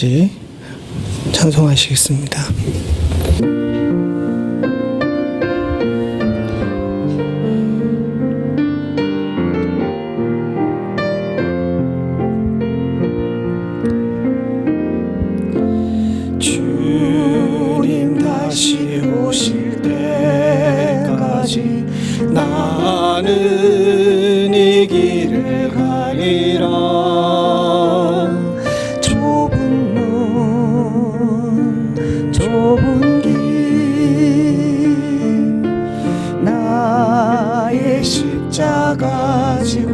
때까지 찬송하시겠습니다. 주님 다시 오실 때까지 나는 이 길을 가리라. 좁은 길 나의 십자가 지고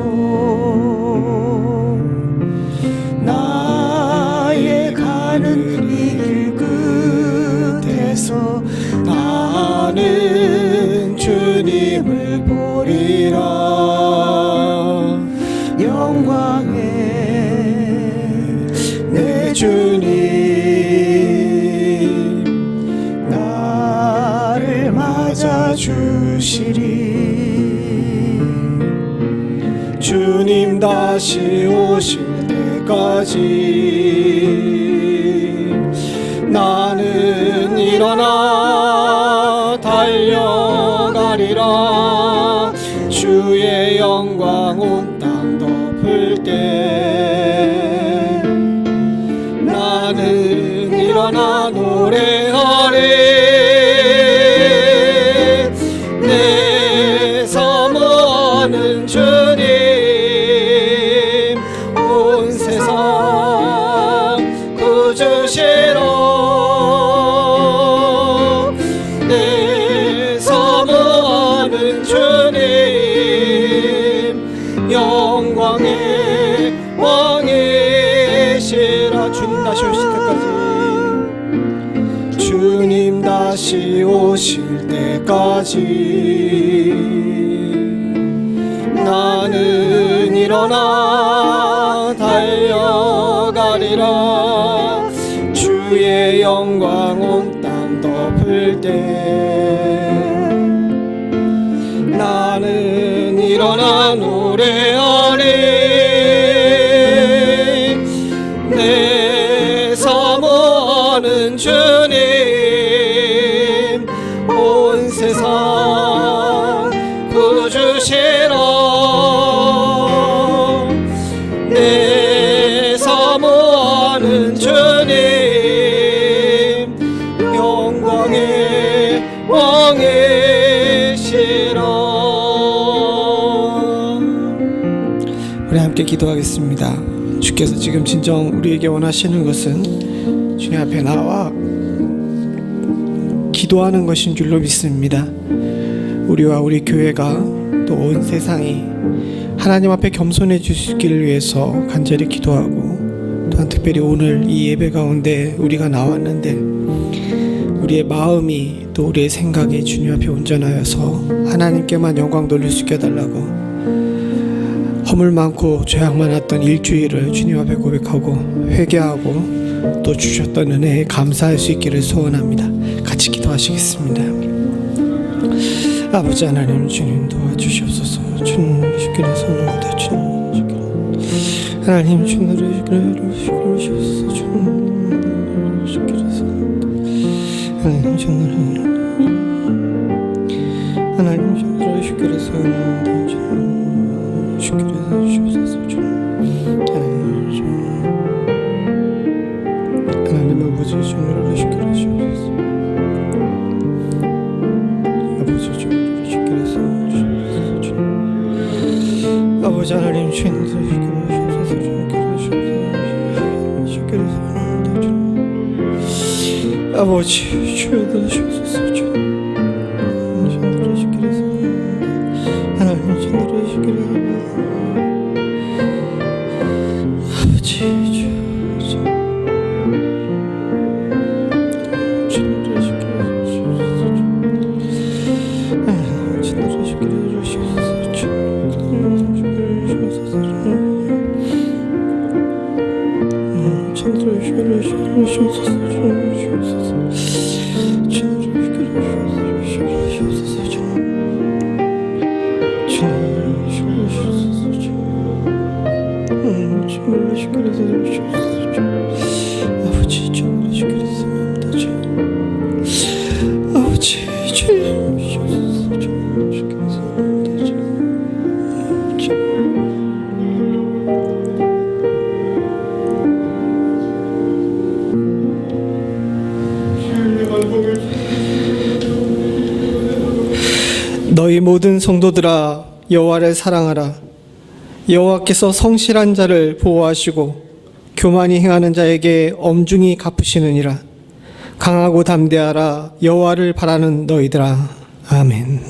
나의 가는 이 길 끝에서 나는 주님을 보리라. 영광의 내 주님 나를 맞아주시리. 주님 다시 오실 때까지 나는 일어나 달려가리라. 주의 영광 온 땅 덮을 때 나는 일어나 노래하리. 내 사모하는 주님 온 세상 구주시러. 내 사모하는 주님 영광의 왕이시라. 주님 다시 오실 때까지 주님 다시 오실 때까지 나는 일어나 달려가리라. 주의 영광 온 땅 덮을 때 나는 일어나 노래하리. 내 사모하는 주님 온 세상 구주시러. 내 사모하는 주님 영광의 왕이시라. 우리 함께 기도하겠습니다. 주께서 지금 진정 우리에게 원하시는 것은 주님 앞에 나와 기도하는 것인 줄로 믿습니다. 우리와 우리 교회가 또 온 세상이 하나님 앞에 겸손해 주시기를 위해서 간절히 기도하고, 또한 특별히 오늘 이 예배 가운데 우리가 나왔는데 우리의 마음이 또 우리의 생각이 주님 앞에 온전하여서 하나님께만 영광 돌릴 수 있게 해달라고, 허물 많고 죄악 많았던 일주일을 주님 앞에 고백하고 회개하고 또 주셨던 은혜에 감사할 수 있기를 소원합니다. 같이 기도하시겠습니다. 아버지 하나님, 주님 도와주시옵소서. 주님 주께서 선언합니다. 주님 주께서 하나님 주님을 주께서 주님 주께서 하나님 주님을 하나님 주님을 주께서 선언합니다. 주님 주께서 주옵소서. 하나님 아버지 주님을 주께서 주옵소서. 아버지 하나님 주님께서 아버지 주여 주옵소서. 하나님 주여 아버지 너희 모든 성도들아 여호와를 사랑하라. 여호와께서 성실한 자를 보호하시고 교만히 행하는 자에게 엄중히 갚으시느니라. 강하고 담대하라. 여호와를 바라는 너희들아. 아멘.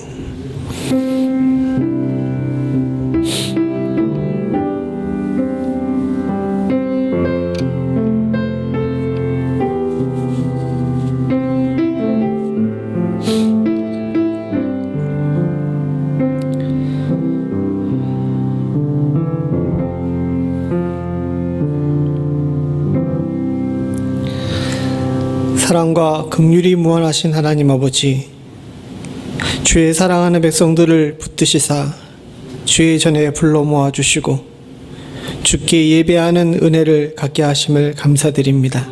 사랑과 긍휼이 무한하신 하나님 아버지, 주의 사랑하는 백성들을 붙드시사 주의 전에 불러 모아주시고 주께 예배하는 은혜를 갖게 하심을 감사드립니다.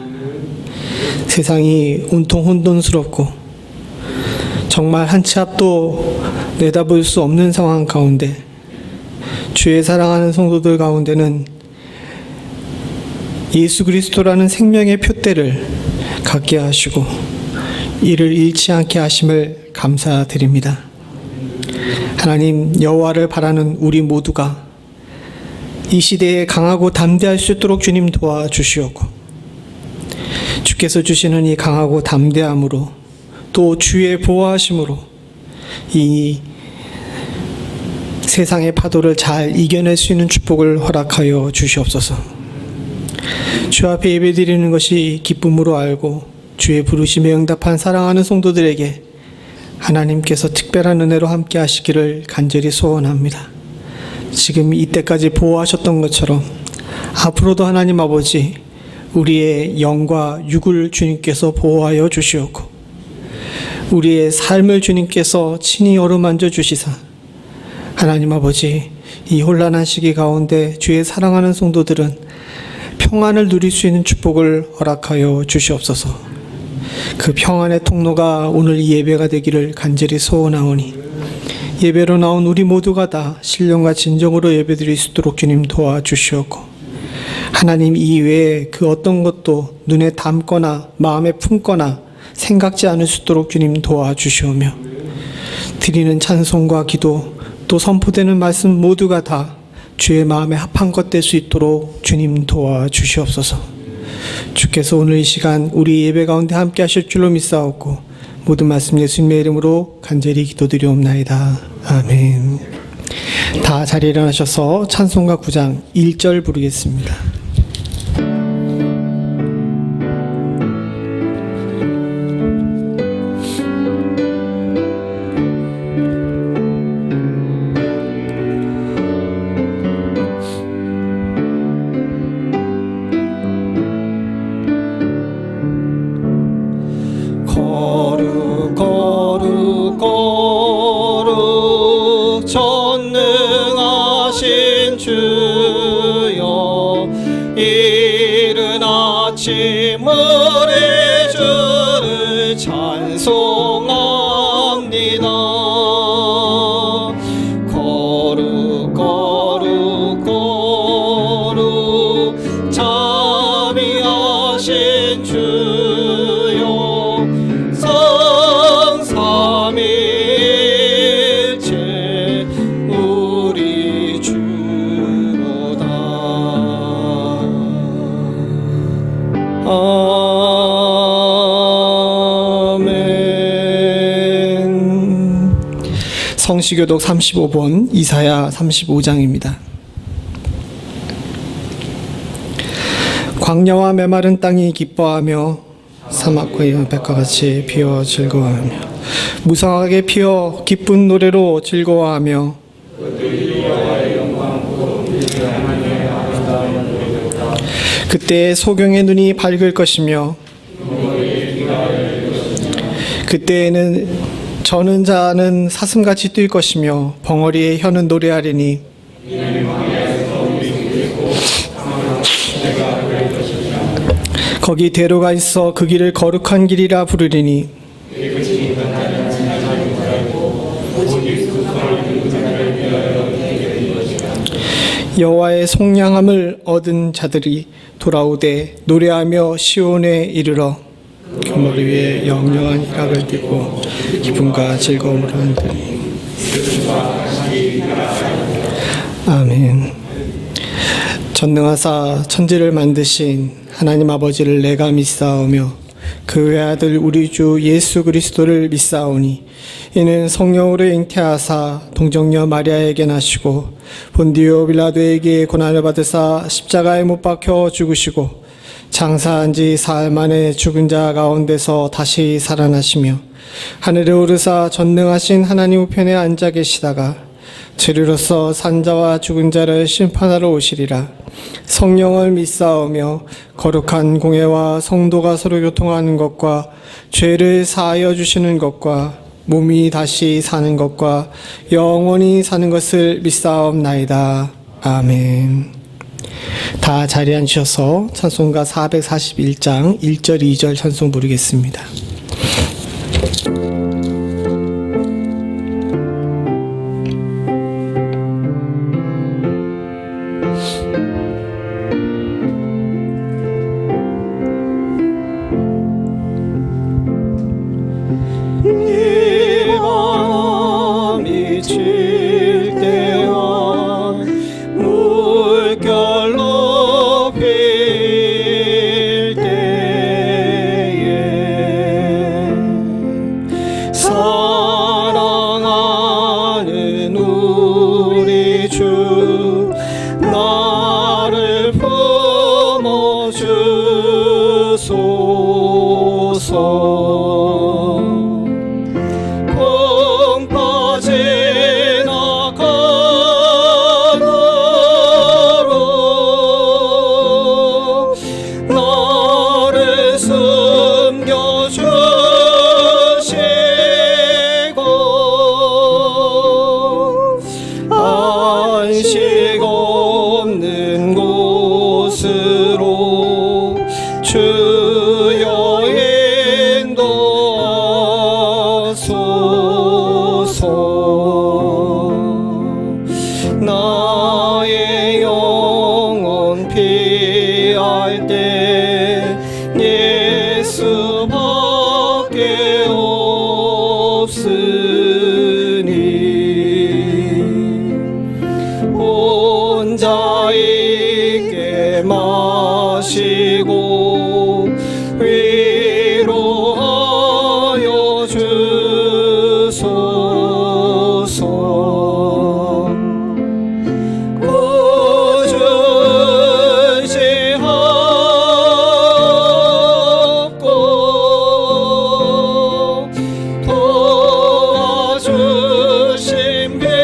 세상이 온통 혼돈스럽고 정말 한 치 앞도 내다볼 수 없는 상황 가운데 주의 사랑하는 성도들 가운데는 예수 그리스도라는 생명의 표대를 갖게 하시고 이를 잃지 않게 하심을 감사드립니다. 하나님, 여호와를 바라는 우리 모두가 이 시대에 강하고 담대할 수 있도록 주님 도와주시옵고 주께서 주시는 이 강하고 담대함으로 또 주의 보호하심으로 이 세상의 파도를 잘 이겨낼 수 있는 축복을 허락하여 주시옵소서. 주 앞에 예배드리는 것이 기쁨으로 알고 주의 부르심에 응답한 사랑하는 성도들에게 하나님께서 특별한 은혜로 함께 하시기를 간절히 소원합니다. 지금 이때까지 보호하셨던 것처럼 앞으로도 하나님 아버지 우리의 영과 육을 주님께서 보호하여 주시옵고 우리의 삶을 주님께서 친히 어루만져 주시사 하나님 아버지 이 혼란한 시기 가운데 주의 사랑하는 성도들은 평안을 누릴 수 있는 축복을 허락하여 주시옵소서. 그 평안의 통로가 오늘 이 예배가 되기를 간절히 소원하오니 예배로 나온 우리 모두가 다 신령과 진정으로 예배드릴 수 있도록 주님 도와주시옵고 하나님 이외에 그 어떤 것도 눈에 담거나 마음에 품거나 생각지 않을 수 있도록 주님 도와주시오며 드리는 찬송과 기도 또 선포되는 말씀 모두가 다 주의 마음에 합한 것 될 수 있도록 주님 도와주시옵소서. 주께서 오늘 이 시간 우리 예배 가운데 함께 하실 줄로 믿사옵고 모든 말씀 예수님의 이름으로 간절히 기도드리옵나이다. 아멘. 다 자리에 일어나셔서 찬송가 9장 1절 부르겠습니다. 전능하신 주여 이른 아침 우리 주를 찬송합니다. 거룩 거룩 거룩 자비하신 주여 성삼일체 우리 주로다. 아멘. 성시교독 35번 이사야 35장입니다. 광야와 메마른 땅이 기뻐하며 사막과 여백과 같이 피어 즐거워하며 무성하게 피어 기쁜 노래로 즐거워하며 그때 소경의 눈이 밝을 것이며 그때에는 저는 자는 사슴같이 뛸 것이며 벙어리의 혀는 노래하리니 거기 대로가 있어 그 길을 거룩한 길이라 부르리니 여호와의 속량함을 얻은 자들이 돌아오되 노래하며 시온에 이르러 그 머리 위에 영영한 희락을 띠고 기쁨과 즐거움을 흔들리 아멘. 전능하사 천지를 만드신 하나님 아버지를 내가 믿사오며 그 외아들 우리 주 예수 그리스도를 믿사오니 이는 성령으로 잉태하사 동정녀 마리아에게 나시고 본디오 빌라도에게 고난을 받으사 십자가에 못 박혀 죽으시고 장사한 지 사흘 만에 죽은 자 가운데서 다시 살아나시며 하늘에 오르사 전능하신 하나님 우편에 앉아 계시다가 저리로서 산자와 죽은 자를 심판하러 오시리라. 성령을 믿사오며 거룩한 공회와 성도가 서로 교통하는 것과 죄를 사하여 주시는 것과 몸이 다시 사는 것과 영원히 사는 것을 믿사옵나이다. 아멘. 다 자리에 앉으셔서 찬송가 441장 1절 2절 찬송 부르겠습니다. 바람이 칠 때와 물결로 필 때에 사랑하는 우리 주 나를 품어주소서. 안식 없는 곳으로 주여 인도하소서. 나의 영혼 피할 때 예수밖에 없으니 혼자 있게 마시고 위로하여 주소서. 꾸준시하고 도와주신 배원에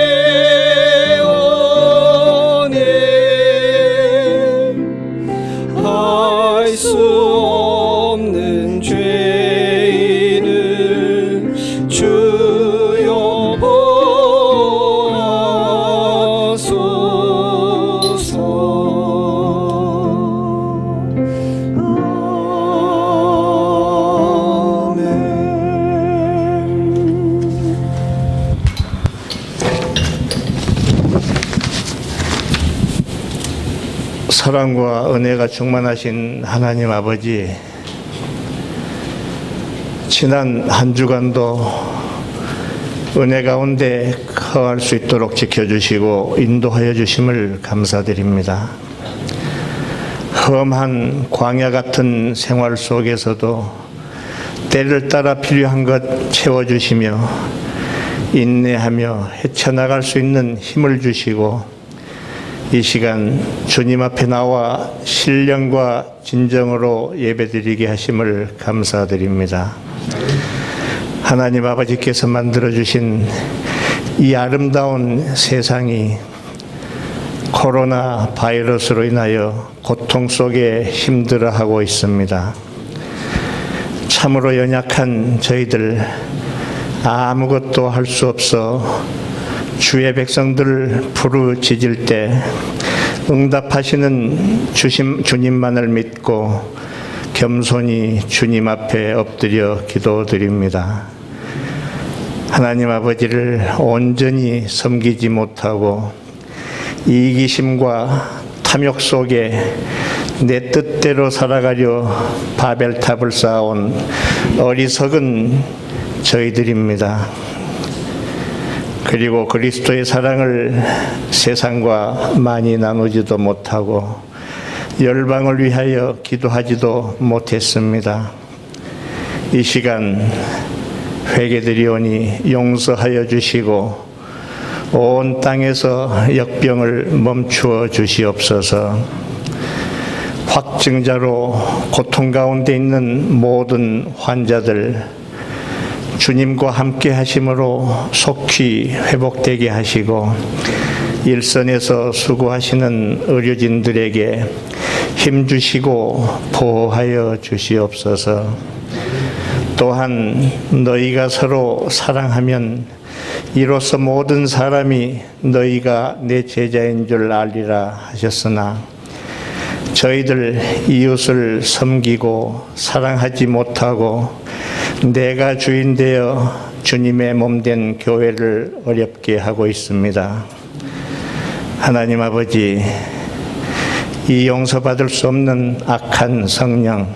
할 수 없는 죄인을 주여 보소서. 사랑과 은혜가 충만하신 하나님 아버지, 지난 한 주간도 은혜 가운데 거할 수 있도록 지켜주시고 인도하여 주심을 감사드립니다. 험한 광야 같은 생활 속에서도 때를 따라 필요한 것 채워주시며 인내하며 헤쳐나갈 수 있는 힘을 주시고 이 시간 주님 앞에 나와 신령과 진정으로 예배드리게 하심을 감사드립니다. 하나님 아버지께서 만들어주신 이 아름다운 세상이 코로나 바이러스로 인하여 고통 속에 힘들어하고 있습니다. 참으로 연약한 저희들 아무것도 할 수 없어 주의 백성들을 부르짖을 때 응답하시는 주님만을 믿고 겸손히 주님 앞에 엎드려 기도드립니다. 하나님 아버지를 온전히 섬기지 못하고 이기심과 탐욕 속에 내 뜻대로 살아가려 바벨탑을 쌓아온 어리석은 저희들입니다. 그리고 그리스도의 사랑을 세상과 많이 나누지도 못하고 열방을 위하여 기도하지도 못했습니다. 이 시간 회개드리오니 용서하여 주시고 온 땅에서 역병을 멈추어 주시옵소서. 확증자로 고통 가운데 있는 모든 환자들 주님과 함께 하심으로 속히 회복되게 하시고 일선에서 수고하시는 의료진들에게 힘 주시고 보호하여 주시옵소서. 또한 너희가 서로 사랑하면 이로써 모든 사람이 너희가 내 제자인 줄 알리라 하셨으나 저희들 이웃을 섬기고 사랑하지 못하고 내가 주인 되어 주님의 몸된 교회를 어렵게 하고 있습니다. 하나님 아버지, 이 용서받을 수 없는 악한 성령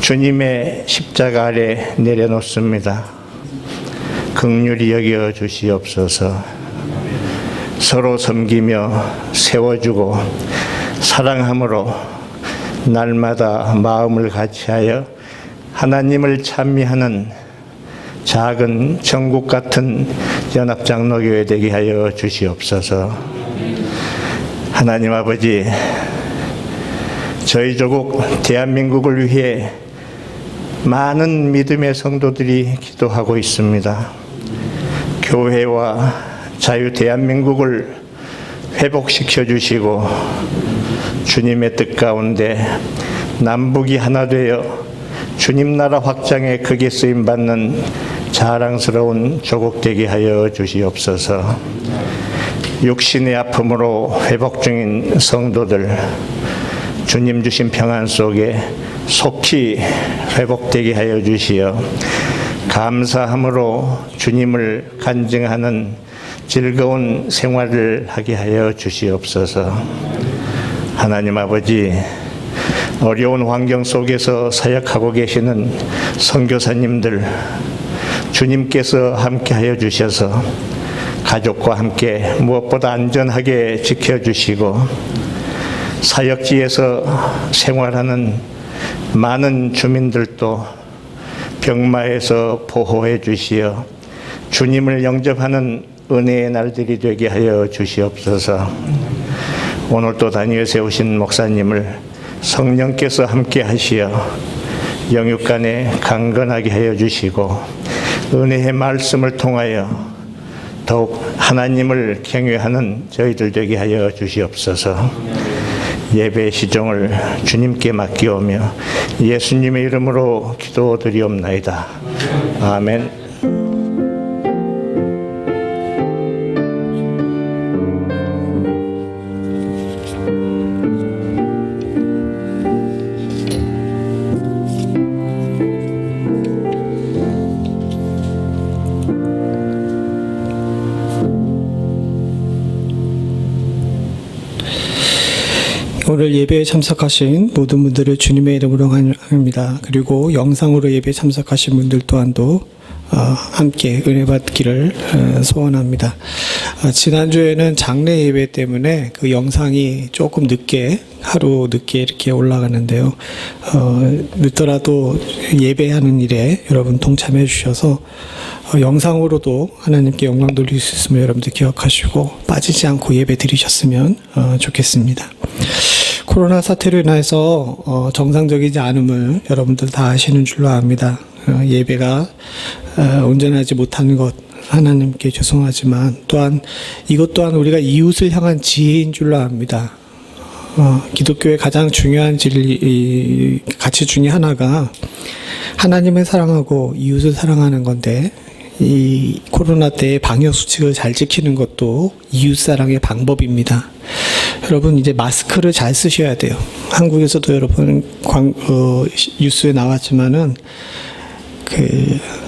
주님의 십자가 아래 내려놓습니다. 긍휼히 여겨 주시옵소서. 서로 섬기며 세워주고 사랑함으로 날마다 마음을 같이하여 하나님을 찬미하는 작은 천국 같은 연합장로교회 되게 하여 주시옵소서. 하나님 아버지, 저희 조국 대한민국을 위해 많은 믿음의 성도들이 기도하고 있습니다. 교회와 자유 대한민국을 회복시켜 주시고 주님의 뜻 가운데 남북이 하나 되어 주님 나라 확장에 크게 쓰임 받는 자랑스러운 조국 되게 하여 주시옵소서. 육신의 아픔으로 회복 중인 성도들 주님 주신 평안 속에 속히 회복되게 하여 주시어 감사함으로 주님을 간증하는 즐거운 생활을 하게 하여 주시옵소서. 하나님 아버지, 어려운 환경 속에서 사역하고 계시는 선교사님들 주님께서 함께 하여 주셔서 가족과 함께 무엇보다 안전하게 지켜주시고 사역지에서 생활하는 많은 주민들도 병마에서 보호해 주시어 주님을 영접하는 은혜의 날들이 되게 하여 주시옵소서. 오늘 또 다니엘 세우신 목사님을 성령께서 함께 하시어 영육간에 강건하게 하여 주시고 은혜의 말씀을 통하여 더욱 하나님을 경외하는 저희들 되게 하여 주시옵소서. 예배의 시종을 주님께 맡기오며 예수님의 이름으로 기도드리옵나이다. 아멘. 오늘 예배에 참석하신 모든 분들을 주님의 이름으로 환영합니다. 그리고 영상으로 예배에 참석하신 분들 또한도 함께 은혜 받기를 소원합니다. 지난주에는 장례 예배 때문에 그 영상이 조금 늦게, 하루 늦게 이렇게 올라가는데요. 늦더라도 예배하는 일에 여러분 동참해 주셔서 영상으로도 하나님께 영광 돌릴 수 있음을 여러분들 기억하시고 빠지지 않고 예배 드리셨으면 좋겠습니다. 코로나 사태로 인해서 정상적이지 않음을 여러분들 다 아시는 줄로 압니다. 예배가 온전하지 못하는 것 하나님께 죄송하지만 또한 이것 또한 우리가 이웃을 향한 지혜인 줄로 압니다. 기독교의 가장 중요한 가치 중에 하나가 하나님을 사랑하고 이웃을 사랑하는 건데 이 코로나 때의 방역 수칙을 잘 지키는 것도 이웃 사랑의 방법입니다. 여러분 이제 마스크를 잘 쓰셔야 돼요. 한국에서도 여러분 뉴스에 나왔지만은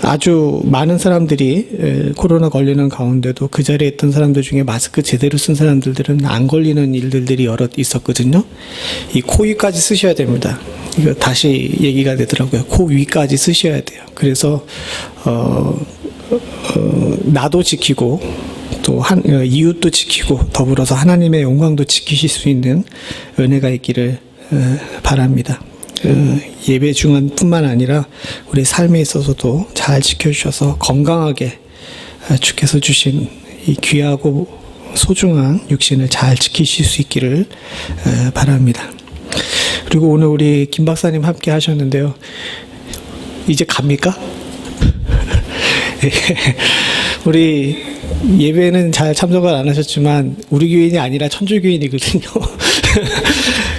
아주 많은 사람들이 코로나 걸리는 가운데도 그 자리에 있던 사람들 중에 마스크 제대로 쓴 사람들은 안 걸리는 일들이 여러 있었거든요. 이 코 위까지 쓰셔야 됩니다. 이거 다시 얘기가 되더라고요. 코 위까지 쓰셔야 돼요. 그래서 나도 지키고 또 이웃도 지키고 더불어서 하나님의 영광도 지키실 수 있는 은혜가 있기를 바랍니다. 예배 중뿐만 아니라 우리 삶에 있어서도 잘 지켜주셔서 건강하게 주께서 주신 이 귀하고 소중한 육신을 잘 지키실 수 있기를 바랍니다. 그리고 오늘 우리 김 박사님 함께 하셨는데요. 이제 갑니까? 우리 예배는 잘 참석을 안 하셨지만 우리 교인이 아니라 천주교인이거든요.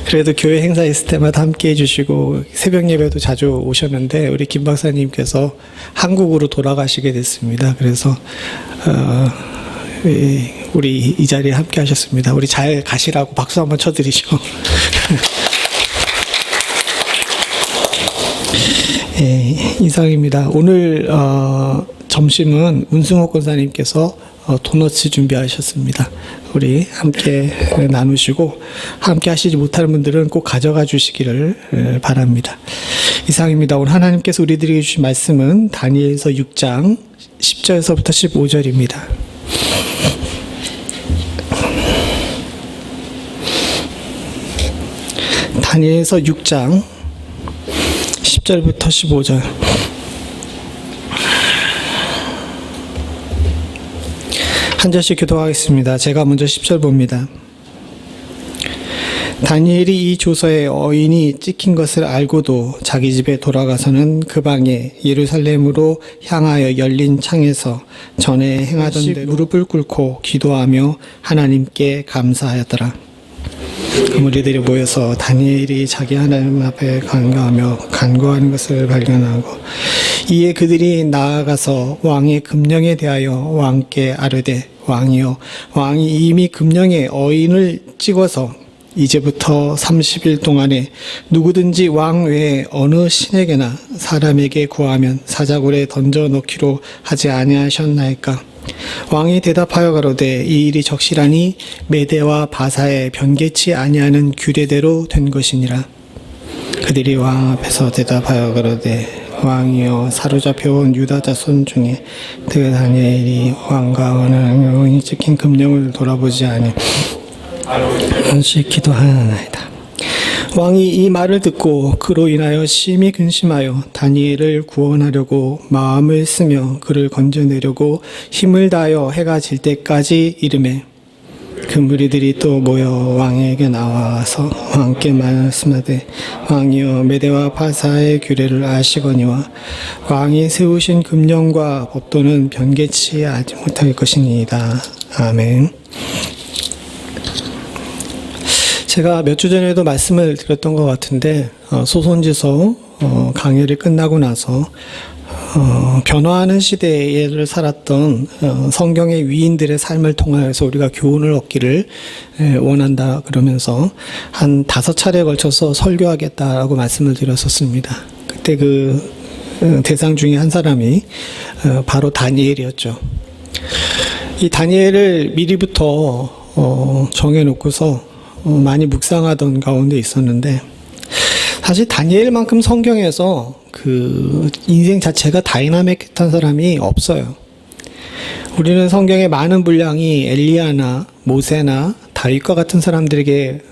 그래도 교회 행사 있을 때마다 함께 해주시고 새벽 예배도 자주 오셨는데 우리 김 박사님께서 한국으로 돌아가시게 됐습니다. 그래서 우리 이 자리에 함께 하셨습니다. 우리 잘 가시라고 박수 한번 쳐드리죠. 이상입니다. 오늘 점심은 운승호 권사님께서 도너츠 준비하셨습니다. 우리 함께 나누시고 함께 하시지 못하는 분들은 꼭 가져가 주시기를 바랍니다. 이상입니다. 오늘 하나님께서 우리들에게 주신 말씀은 다니엘서 6장 10절에서부터 15절입니다. 다니엘서 6장 10절부터 15절. 한 절씩 기도하겠습니다. 제가 먼저 10절 봅니다. 다니엘이 이 조서에 어인이 찍힌 것을 알고도 자기 집에 돌아가서는 그 방에 예루살렘으로 향하여 열린 창에서 전에 행하던 대로 무릎을 꿇고 기도하며 하나님께 감사하였더라. 무리들이 모여서 다니엘이 자기 하나님 앞에 간구하는 것을 발견하고 이에 그들이 나아가서 왕의 금령에 대하여 왕께 아뢰되 왕이여 왕이 이미 금령에 어인을 찍어서 이제부터 30일 동안에 누구든지 왕 외에 어느 신에게나 사람에게 구하면 사자굴에 던져 넣기로 하지 아니하셨나이까. 왕이 대답하여 가로되 이 일이 적시라니 메대와 바사에 변개치 아니하는 규례대로 된 것이니라. 그들이 왕 앞에서 대답하여 가로되 왕이여 사로잡혀온 유다 자손 중에 그 다니엘이 왕과 언어이 찍힌 금령을 돌아보지 아니 안식 기도하나이다. 왕이 이 말을 듣고 그로 인하여 심히 근심하여 다니엘을 구원하려고 마음을 쓰며 그를 건져내려고 힘을 다하여 해가 질 때까지 이르매 그 무리들이 또 모여 왕에게 나와서 왕께 말씀하되 왕이여 메대와 바사의 규례를 아시거니와 왕이 세우신 금령과 법도는 변개치 하지 못할 것이니이다. 아멘. 제가 몇 주 전에도 말씀을 드렸던 것 같은데 소선지서 강의를 끝나고 나서 변화하는 시대를 살았던 성경의 위인들의 삶을 통해서 우리가 교훈을 얻기를 원한다 그러면서 한 5차례에 걸쳐서 설교하겠다라고 말씀을 드렸었습니다. 그때 그 대상 중에 한 사람이 바로 다니엘이었죠. 이 다니엘을 미리부터 정해놓고서 많이 묵상하던 가운데 있었는데 사실 다니엘만큼 성경에서 그 인생 자체가 다이나믹한 사람이 없어요. 우리는 성경의 많은 분량이 엘리야나 모세나 다윗과 같은 사람들에게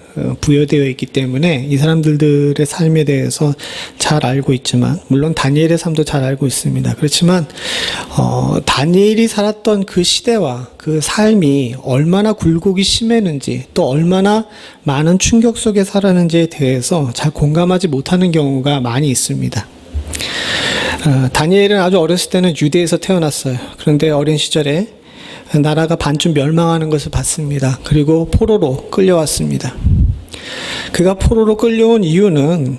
부여되어 있기 때문에 이 사람들의 삶에 대해서 잘 알고 있지만 물론 다니엘의 삶도 잘 알고 있습니다. 그렇지만 다니엘이 살았던 그 시대와 그 삶이 얼마나 굴곡이 심했는지 또 얼마나 많은 충격 속에 살았는지에 대해서 잘 공감하지 못하는 경우가 많이 있습니다. 다니엘은 아주 어렸을 때는 유대에서 태어났어요. 그런데 어린 시절에 나라가 반쯤 멸망하는 것을 봤습니다. 그리고 포로로 끌려왔습니다. 그가 포로로 끌려온 이유는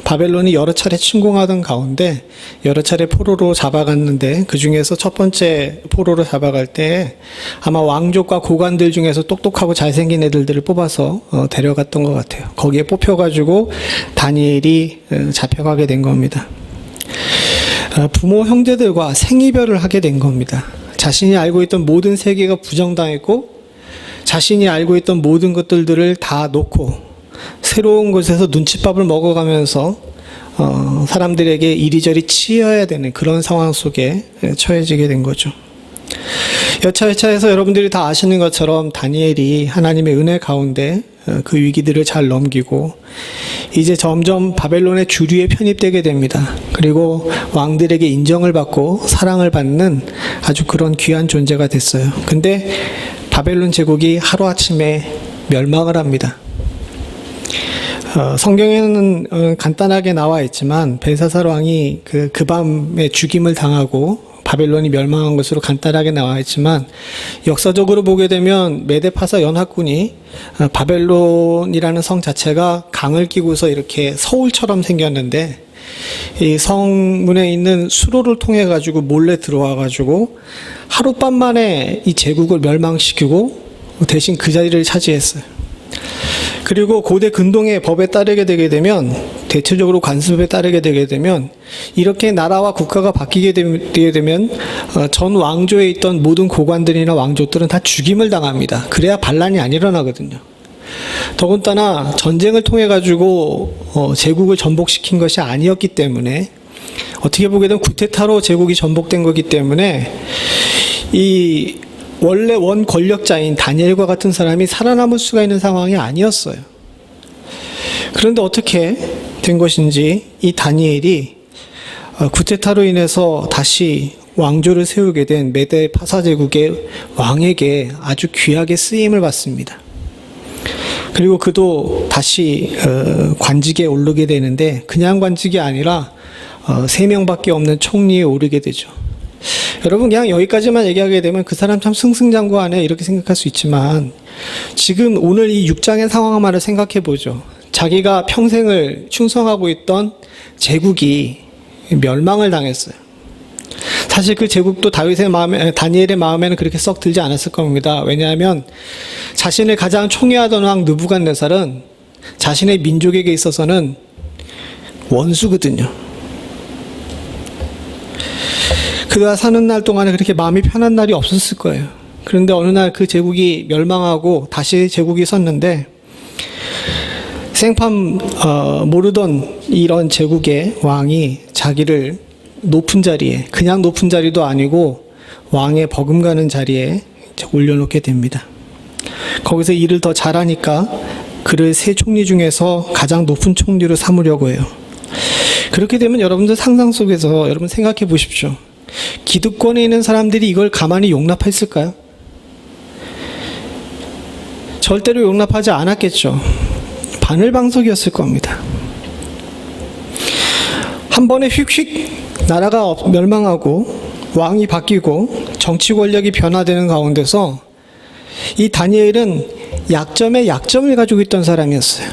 바벨론이 여러 차례 침공하던 가운데 여러 차례 포로로 잡아갔는데 그 중에서 첫 번째 포로로 잡아갈 때 아마 왕족과 고관들 중에서 똑똑하고 잘생긴 애들을 뽑아서 데려갔던 것 같아요. 거기에 뽑혀가지고 다니엘이 잡혀가게 된 겁니다. 부모 형제들과 생이별을 하게 된 겁니다. 자신이 알고 있던 모든 세계가 부정당했고 자신이 알고 있던 모든 것들을 다 놓고 새로운 곳에서 눈칫밥을 먹어가면서 사람들에게 이리저리 치여야 되는 그런 상황 속에 처해지게 된 거죠. 여차여차해서 여러분들이 다 아시는 것처럼 다니엘이 하나님의 은혜 가운데 그 위기들을 잘 넘기고 이제 점점 바벨론의 주류에 편입되게 됩니다. 그리고 왕들에게 인정을 받고 사랑을 받는 아주 그런 귀한 존재가 됐어요. 근데 바벨론 제국이 하루아침에 멸망을 합니다. 성경에는 간단하게 나와 있지만 벨사살 왕이 그 밤에 죽임을 당하고 바벨론이 멸망한 것으로 간단하게 나와 있지만 역사적으로 보게 되면 메데파사 연합군이 바벨론이라는 성 자체가 강을 끼고서 이렇게 서울처럼 생겼는데 이 성문에 있는 수로를 통해 가지고 몰래 들어와 가지고 하룻밤 만에 이 제국을 멸망시키고 대신 그 자리를 차지했어요. 그리고 고대 근동의 법에 따르게 되게 되면 대체적으로 관습에 따르게 되게 되면 이렇게 나라와 국가가 바뀌게 되게 되면 전 왕조에 있던 모든 고관들이나 왕족들은 다 죽임을 당합니다. 그래야 반란이 안 일어나거든요. 더군다나 전쟁을 통해 가지고 제국을 전복시킨 것이 아니었기 때문에 어떻게 보게 되면 쿠데타로 제국이 전복된 거기 때문에 이 원래 원 권력자인 다니엘과 같은 사람이 살아남을 수가 있는 상황이 아니었어요. 그런데 어떻게 된 것인지 이 다니엘이 쿠데타로 인해서 다시 왕조를 세우게 된 메데 파사 제국의 왕에게 아주 귀하게 쓰임을 받습니다. 그리고 그도 다시 관직에 오르게 되는데 그냥 관직이 아니라 3명밖에 없는 총리에 오르게 되죠. 여러분 그냥 여기까지만 얘기하게 되면 그 사람 참 승승장구하네 이렇게 생각할 수 있지만 지금 오늘 이 6장의 상황만을 생각해 보죠. 자기가 평생을 충성하고 있던 제국이 멸망을 당했어요. 사실 그 제국도 다니엘의 마음에는 그렇게 썩 들지 않았을 겁니다. 왜냐하면 자신을 가장 총애하던 왕 느부갓네살은 자신의 민족에게 있어서는 원수거든요. 그가 사는 날 동안에 그렇게 마음이 편한 날이 없었을 거예요. 그런데 어느 날 그 제국이 멸망하고 다시 제국이 섰는데 생판 모르던 이런 제국의 왕이 자기를 높은 자리에, 그냥 높은 자리도 아니고 왕의 버금가는 자리에 올려놓게 됩니다. 거기서 일을 더 잘하니까 그를 세 총리 중에서 가장 높은 총리로 삼으려고 해요. 그렇게 되면 여러분들 상상 속에서 여러분 생각해 보십시오. 기득권에 있는 사람들이 이걸 가만히 용납했을까요? 절대로 용납하지 않았겠죠. 바늘방석이었을 겁니다. 한 번에 휙휙 나라가 멸망하고 왕이 바뀌고 정치 권력이 변화되는 가운데서 이 다니엘은 약점에 약점을 가지고 있던 사람이었어요.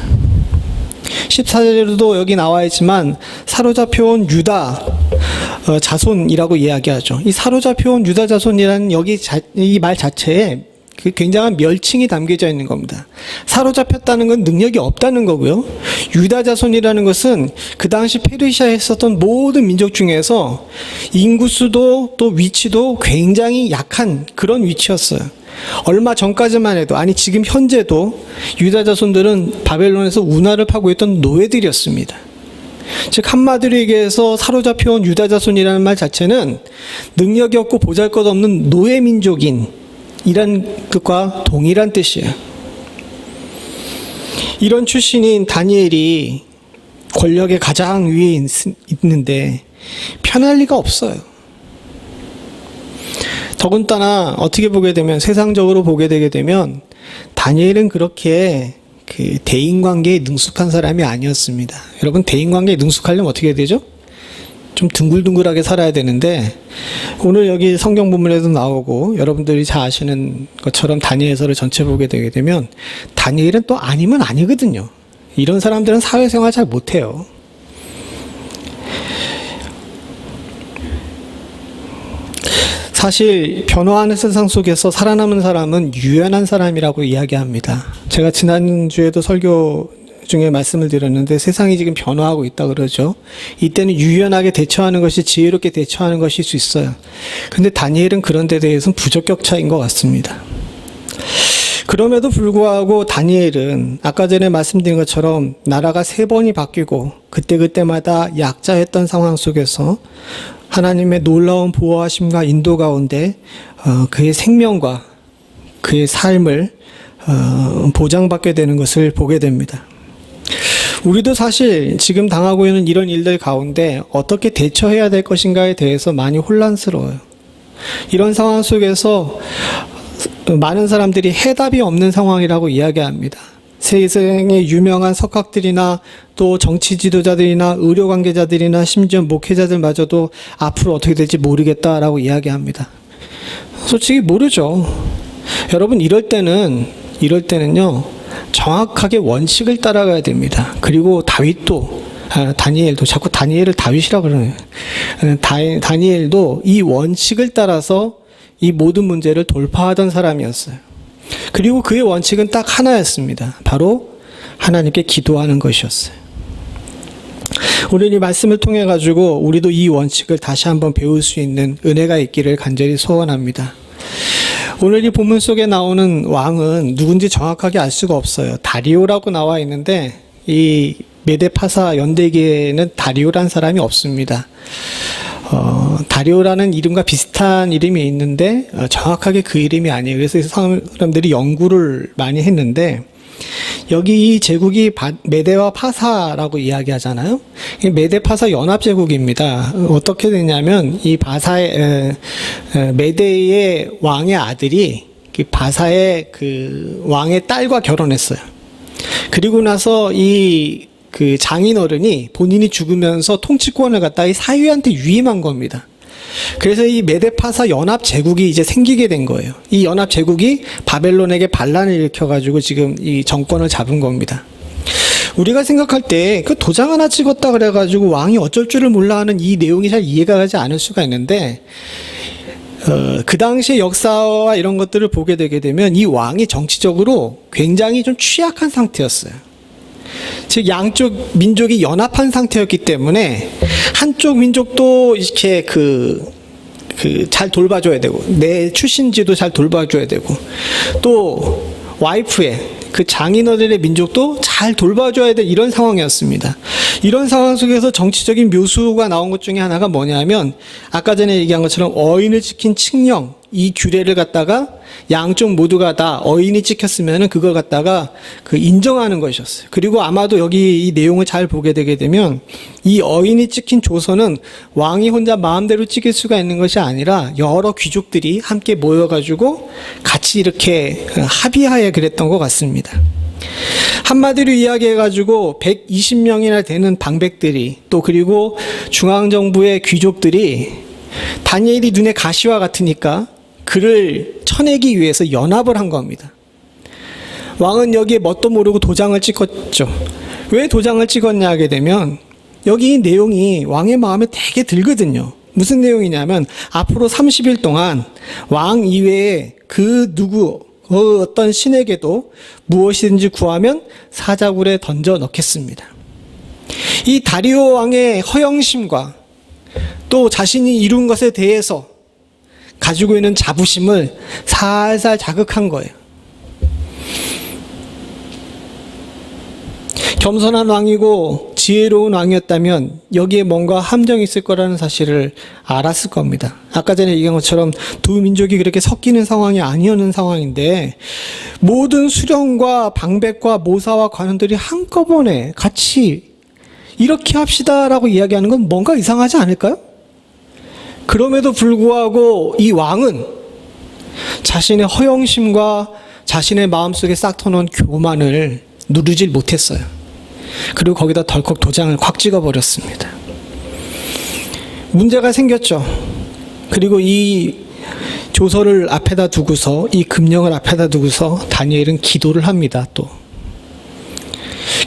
14절에도 여기 나와 있지만 사로잡혀온 유다 자손이라고 이야기하죠. 이 사로잡혀온 유다 자손이라는 여기 이 말 자체에 그 굉장한 멸칭이 담겨져 있는 겁니다. 사로잡혔다는 건 능력이 없다는 거고요. 유다 자손이라는 것은 그 당시 페르시아에 있었던 모든 민족 중에서 인구수도 또 위치도 굉장히 약한 그런 위치였어요. 얼마 전까지만 해도, 아니 지금 현재도 유다 자손들은 바벨론에서 운하를 파고 있던 노예들이었습니다. 즉 한마디로 얘기해서 사로잡혀온 유다 자손이라는 말 자체는 능력이 없고 보잘것없는 노예 민족인 이란 뜻과 동일한 뜻이에요. 이런 출신인 다니엘이 권력의 가장 위에 있는데 편할 리가 없어요. 더군다나 어떻게 보게 되면, 세상적으로 보게 되게 되면 다니엘은 그렇게 그 대인관계에 능숙한 사람이 아니었습니다. 여러분 대인관계에 능숙하려면 어떻게 해야 되죠? 좀 둥글둥글하게 살아야 되는데 오늘 여기 성경 본문에도 나오고 여러분들이 잘 아시는 것처럼 다니엘서를 전체 보게 되게 되면 다니엘은 또 아니면 아니거든요. 이런 사람들은 사회생활 잘 못해요. 사실 변화하는 세상 속에서 살아남은 사람은 유연한 사람이라고 이야기합니다. 제가 지난주에도 설교 중에 말씀을 드렸는데 세상이 지금 변화하고 있다 그러죠. 이때는 유연하게 대처하는 것이 지혜롭게 대처하는 것일 수 있어요. 근데 다니엘은 그런 데 대해서는 부적격차인 것 같습니다. 그럼에도 불구하고 다니엘은 아까 전에 말씀드린 것처럼 나라가 3번이 바뀌고 그때그때마다 약자했던 상황 속에서 하나님의 놀라운 보호하심과 인도 가운데 그의 생명과 그의 삶을 보장받게 되는 것을 보게 됩니다. 우리도 사실 지금 당하고 있는 이런 일들 가운데 어떻게 대처해야 될 것인가에 대해서 많이 혼란스러워요. 이런 상황 속에서 많은 사람들이 해답이 없는 상황이라고 이야기합니다. 세상의 유명한 석학들이나 또 정치 지도자들이나 의료 관계자들이나 심지어 목회자들마저도 앞으로 어떻게 될지 모르겠다라고 이야기합니다. 솔직히 모르죠. 여러분 이럴 때는요 정확하게 원칙을 따라가야 됩니다. 그리고 다니엘도 자꾸 다니엘을 다윗이라고 그러네요. 다니엘도 이 원칙을 따라서 이 모든 문제를 돌파하던 사람이었어요. 그리고 그의 원칙은 딱 하나였습니다. 바로 하나님께 기도하는 것이었어요. 오늘 이 말씀을 통해 가지고 우리도 이 원칙을 다시 한번 배울 수 있는 은혜가 있기를 간절히 소원합니다. 오늘 이 본문 속에 나오는 왕은 누군지 정확하게 알 수가 없어요. 다리오라고 나와 있는데 이 메데파사 연대기에는 다리오라는 사람이 없습니다. 다리오라는 이름과 비슷한 이름이 있는데 정확하게 그 이름이 아니에요. 그래서 사람들이 연구를 많이 했는데 여기 이 제국이 메데와 파사라고 이야기하잖아요. 메데파사 연합제국입니다. 어떻게 되냐면 이 메데의 왕의 아들이 바사의 그 왕의 딸과 결혼했어요. 그리고 나서 그 장인어른이 본인이 죽으면서 통치권을 갖다 이 사위한테 위임한 겁니다. 그래서 이 메데파사 연합제국이 이제 생기게 된 거예요. 이 연합제국이 바벨론에게 반란을 일으켜가지고 지금 이 정권을 잡은 겁니다. 우리가 생각할 때 그 도장 하나 찍었다 그래가지고 왕이 어쩔 줄을 몰라 하는 이 내용이 잘 이해가 가지 않을 수가 있는데 그 당시의 역사와 이런 것들을 보게 되게 되면 이 왕이 정치적으로 굉장히 좀 취약한 상태였어요. 즉 양쪽 민족이 연합한 상태였기 때문에 한쪽 민족도 이렇게 잘 돌봐줘야 되고 내 출신지도 잘 돌봐줘야 되고 또 와이프의 그 장인어들의 민족도 잘 돌봐줘야 될 이런 상황이었습니다. 이런 상황 속에서 정치적인 묘수가 나온 것 중에 하나가 뭐냐면 아까 전에 얘기한 것처럼 어인을 지킨 칙령 이 규례를 갖다가 양쪽 모두가 다 어인이 찍혔으면은 그걸 갖다가 인정하는 것이었어요. 그리고 아마도 여기 이 내용을 잘 보게 되게 되면 이 어인이 찍힌 조서는 왕이 혼자 마음대로 찍을 수가 있는 것이 아니라 여러 귀족들이 함께 모여가지고 같이 이렇게 합의하에 그랬던 것 같습니다. 한마디로 이야기해가지고 120명이나 되는 방백들이 또 그리고 중앙정부의 귀족들이 다니엘이 눈에 가시와 같으니까 그를 쳐내기 위해서 연합을 한 겁니다. 왕은 여기에 뭣도 모르고 도장을 찍었죠. 왜 도장을 찍었냐 하게 되면 여기 내용이 왕의 마음에 되게 들거든요. 무슨 내용이냐면 앞으로 30일 동안 왕 이외에 그 누구 어떤 신에게도 무엇이든지 구하면 사자굴에 던져 넣겠습니다. 이 다리오 왕의 허영심과 또 자신이 이룬 것에 대해서 가지고 있는 자부심을 살살 자극한 거예요. 겸손한 왕이고 지혜로운 왕이었다면 여기에 뭔가 함정이 있을 거라는 사실을 알았을 겁니다. 아까 전에 얘기한 것처럼 두 민족이 그렇게 섞이는 상황이 아니었는 상황인데 모든 수령과 방백과 모사와 관원들이 한꺼번에 같이 이렇게 합시다라고 이야기하는 건 뭔가 이상하지 않을까요? 그럼에도 불구하고 이 왕은 자신의 허영심과 자신의 마음속에 싹 터놓은 교만을 누르질 못했어요. 그리고 거기다 덜컥 도장을 콱 찍어버렸습니다. 문제가 생겼죠. 그리고 이 조서를 앞에다 두고서 이 금령을 앞에다 두고서 다니엘은 기도를 합니다. 또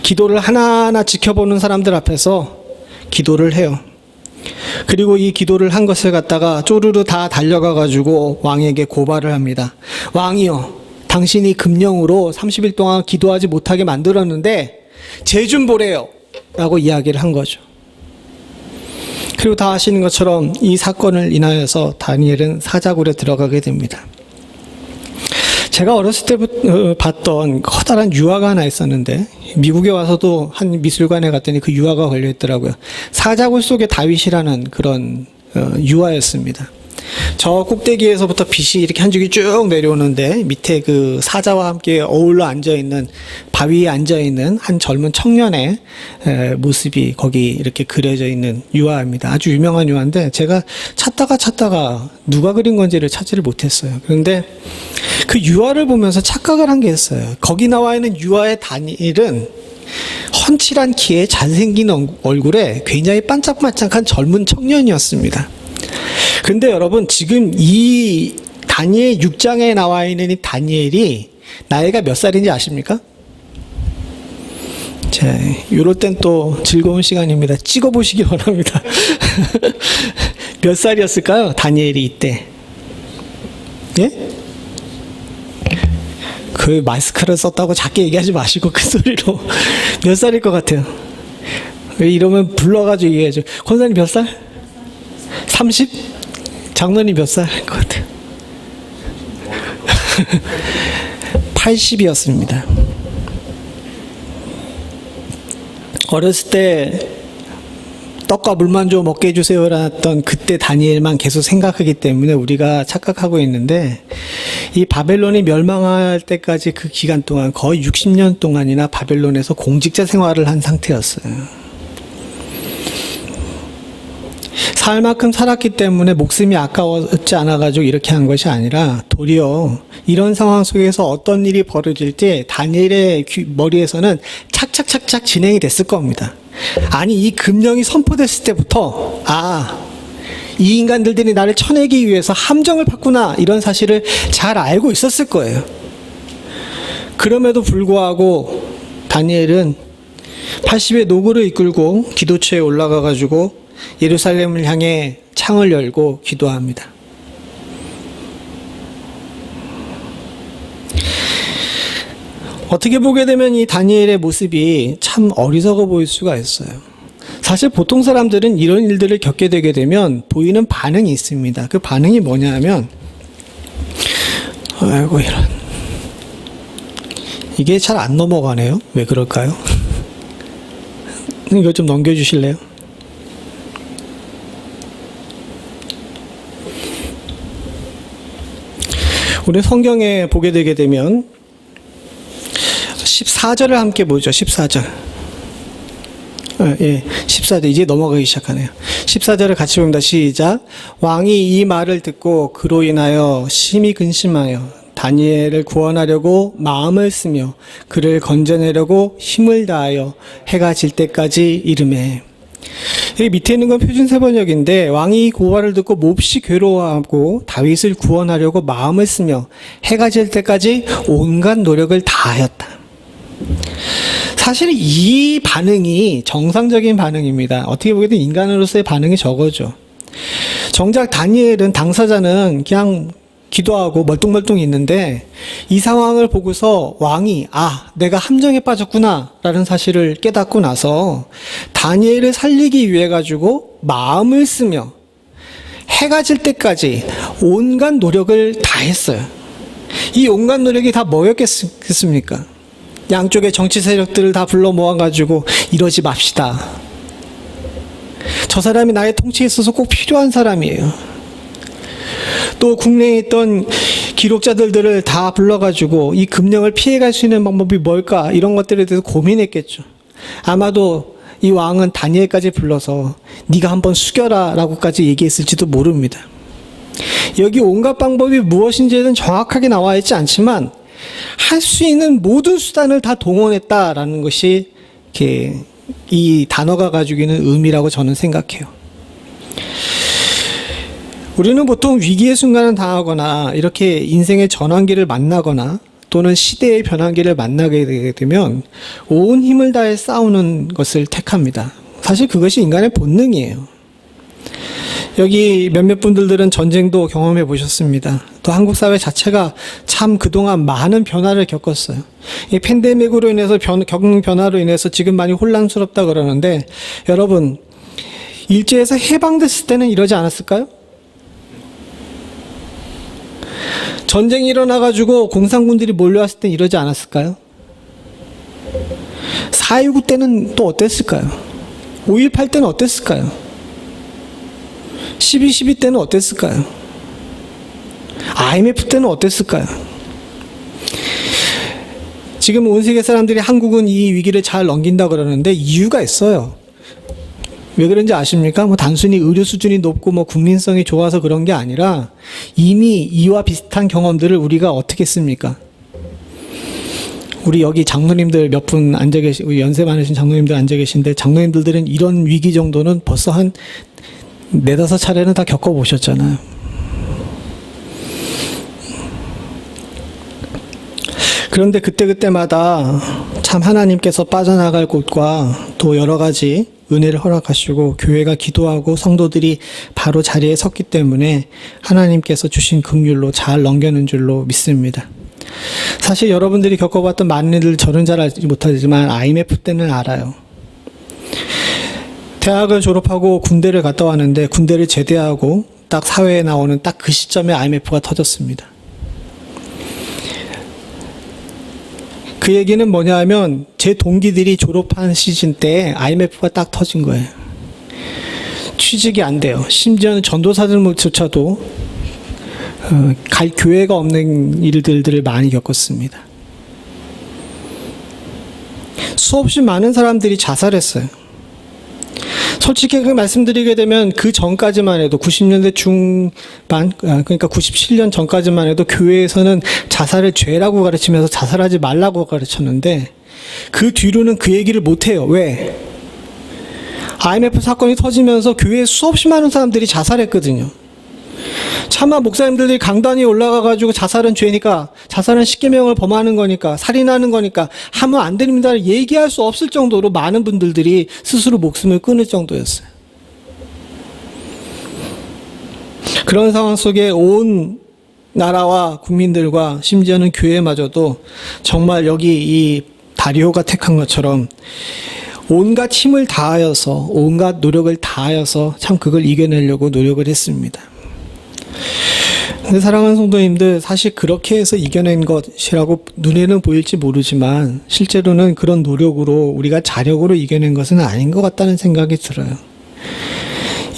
기도를 하나하나 지켜보는 사람들 앞에서 기도를 해요. 그리고 이 기도를 한 것을 갖다가 쪼르르 다 달려가 가지고 왕에게 고발을 합니다. 왕이여, 당신이 금령으로 30일 동안 기도하지 못하게 만들었는데 죄 좀 보래요 라고 이야기를 한 거죠. 그리고 다 아시는 것처럼 이 사건을 인하여서 다니엘은 사자굴에 들어가게 됩니다. 제가 어렸을 때부터 봤던 커다란 유화가 하나 있었는데 미국에 와서도 한 미술관에 갔더니 그 유화가 걸려 있더라고요. 사자굴 속의 다윗이라는 그런 유화였습니다. 저 꼭대기에서부터 빛이 이렇게 한 줄기 쭉 내려오는데 밑에 그 사자와 함께 어울러 앉아있는 바위에 앉아있는 한 젊은 청년의 모습이 거기 이렇게 그려져 있는 유화입니다. 아주 유명한 유화인데 제가 찾다가 누가 그린 건지를 찾지를 못했어요. 그런데 그 유화를 보면서 착각을 한 게 있어요. 거기 나와 있는 유화의 다니엘은 훤칠한 키에 잘생긴 얼굴에 굉장히 반짝반짝한 젊은 청년이었습니다. 근데 여러분 지금 이 다니엘 6장에 나와 있는 이 다니엘이 나이가 몇 살인지 아십니까? 자, 이럴 땐 또 즐거운 시간입니다. 찍어보시기 바랍니다. 몇 살이었을까요? 다니엘이 이때. 예? 그 마스크를 썼다고 작게 얘기하지 마시고 큰 소리로. 몇 살일 것 같아요? 이러면 불러가지고 얘기해야죠. 권사님 몇 살? 30? 장로님 몇 살일 것 같아요? 80이었습니다. 어렸을 때 떡과 물만 좀 먹게 해주세요라던 그때 다니엘만 계속 생각하기 때문에 우리가 착각하고 있는데 이 바벨론이 멸망할 때까지 그 기간 동안 거의 60년 동안이나 바벨론에서 공직자 생활을 한 상태였어요. 살 만큼 살았기 때문에 목숨이 아까웠지 않아가지고 이렇게 한 것이 아니라 도리어 이런 상황 속에서 어떤 일이 벌어질 때 다니엘의 머리에서는 착착착착 진행이 됐을 겁니다. 아니 이 금령이 선포됐을 때부터 이 인간들이 나를 쳐내기 위해서 함정을 팠구나 이런 사실을 잘 알고 있었을 거예요. 그럼에도 불구하고 다니엘은 80의 노구를 이끌고 기도처에 올라가가지고 예루살렘을 향해 창을 열고 기도합니다. 어떻게 보게 되면 이 다니엘의 모습이 참 어리석어 보일 수가 있어요. 사실 보통 사람들은 이런 일들을 겪게 되게 되면 보이는 반응이 있습니다. 그 반응이 뭐냐 하면 아이고 이런 이게 잘 안 넘어가네요. 왜 그럴까요? 이거 좀 넘겨주실래요? 우리 성경에 보게 되게 되면 14절을 함께 보죠. 14절. 14절 이제 넘어가기 시작하네요. 14절을 같이 봅니다. 시작. 왕이 이 말을 듣고 그로 인하여 심히 근심하여 다니엘을 구원하려고 마음을 쓰며 그를 건져내려고 힘을 다하여 해가 질 때까지 이르매. 여기 밑에 있는 건 표준세 번역인데 왕이 고발을 듣고 몹시 괴로워하고 다윗을 구원하려고 마음을 쓰며 해가 질 때까지 온갖 노력을 다하였다. 사실 이 반응이 정상적인 반응입니다. 어떻게 보게도 인간으로서의 반응이 저거죠. 정작 다니엘은 당사자는 그냥 기도하고 멀뚱멀뚱 있는데 이 상황을 보고서 왕이 내가 함정에 빠졌구나 라는 사실을 깨닫고 나서 다니엘을 살리기 위해 가지고 마음을 쓰며 해가 질 때까지 온갖 노력을 다했어요. 이 온갖 노력이 다 뭐였겠습니까? 양쪽의 정치 세력들을 다 불러 모아가지고 이러지 맙시다. 저 사람이 나의 통치에 있어서 꼭 필요한 사람이에요. 또 국내에 있던 기록자들을 다 불러가지고 이 금령을 피해갈 수 있는 방법이 뭘까 이런 것들에 대해서 고민했겠죠. 아마도 이 왕은 다니엘까지 불러서 네가 한번 숙여라 라고까지 얘기했을지도 모릅니다. 여기 온갖 방법이 무엇인지는 정확하게 나와 있지 않지만 할 수 있는 모든 수단을 다 동원했다라는 것이 이렇게 이 단어가 가지고 있는 의미라고 저는 생각해요. 우리는 보통 위기의 순간을 당하거나 이렇게 인생의 전환기를 만나거나 또는 시대의 변환기를 만나게 되게 되면 온 힘을 다해 싸우는 것을 택합니다. 사실 그것이 인간의 본능이에요. 여기 몇몇 분들은 전쟁도 경험해 보셨습니다. 또 한국 사회 자체가 참 그동안 많은 변화를 겪었어요. 이 팬데믹으로 인해서 겪는 변화로 인해서 지금 많이 혼란스럽다 그러는데 여러분 일제에서 해방됐을 때는 이러지 않았을까요? 전쟁이 일어나가지고 공산군들이 몰려왔을 땐 이러지 않았을까요? 4.19 때는 또 어땠을까요? 5.18 때는 어땠을까요? 12.12 때는 어땠을까요? IMF 때는 어땠을까요? 지금 온 세계 사람들이 한국은 이 위기를 잘 넘긴다 그러는데 이유가 있어요. 왜 그런지 아십니까? 뭐 단순히 의료 수준이 높고 뭐 국민성이 좋아서 그런 게 아니라 이미 이와 비슷한 경험들을 우리가 어떻게 했습니까? 우리 여기 장로님들 몇 분 앉아 계시, 우리 연세 많으신 장로님들 앉아 계신데 장로님들은 이런 위기 정도는 벌써 한 4-5차례는 다 겪어보셨잖아요. 그런데 그때마다 참 하나님께서 빠져나갈 곳과 또 여러 가지 은혜를 허락하시고 교회가 기도하고 성도들이 바로 자리에 섰기 때문에 하나님께서 주신 긍휼로 잘 넘겨는 줄로 믿습니다. 사실 여러분들이 겪어봤던 많은 일들 저는 잘 알지 못하지만 IMF 때는 알아요. 대학을 졸업하고 군대를 갔다 왔는데 군대를 제대하고 딱 사회에 나오는 딱 그 시점에 IMF가 터졌습니다. 그 얘기는 뭐냐 하면 제 동기들이 졸업한 시즌 때 IMF가 딱 터진 거예요. 취직이 안 돼요. 심지어는 전도사들조차도 갈 교회가 없는 일들을 많이 겪었습니다. 수없이 많은 사람들이 자살했어요. 솔직히 말씀드리게 되면 그 전까지만 해도 90년대 중반, 그러니까 97년 전까지만 해도 교회에서는 자살을 죄라고 가르치면서 자살하지 말라고 가르쳤는데 그 뒤로는 그 얘기를 못해요. 왜? IMF 사건이 터지면서 교회에 수없이 많은 사람들이 자살했거든요. 차마 목사님들이 강단에 올라가가지고 자살은 죄니까, 자살은 십계명을 범하는 거니까, 살인하는 거니까 하면 안 됩니다 얘기할 수 없을 정도로 많은 분들이 스스로 목숨을 끊을 정도였어요. 그런 상황 속에 온 나라와 국민들과 심지어는 교회마저도 정말 여기 이 다리오가 택한 것처럼 온갖 힘을 다하여서, 온갖 노력을 다하여서 참 그걸 이겨내려고 노력을 했습니다. 근데 사랑하는 성도님들, 사실 그렇게 해서 이겨낸 것이라고 눈에는 보일지 모르지만 실제로는 그런 노력으로 우리가 자력으로 이겨낸 것은 아닌 것 같다는 생각이 들어요.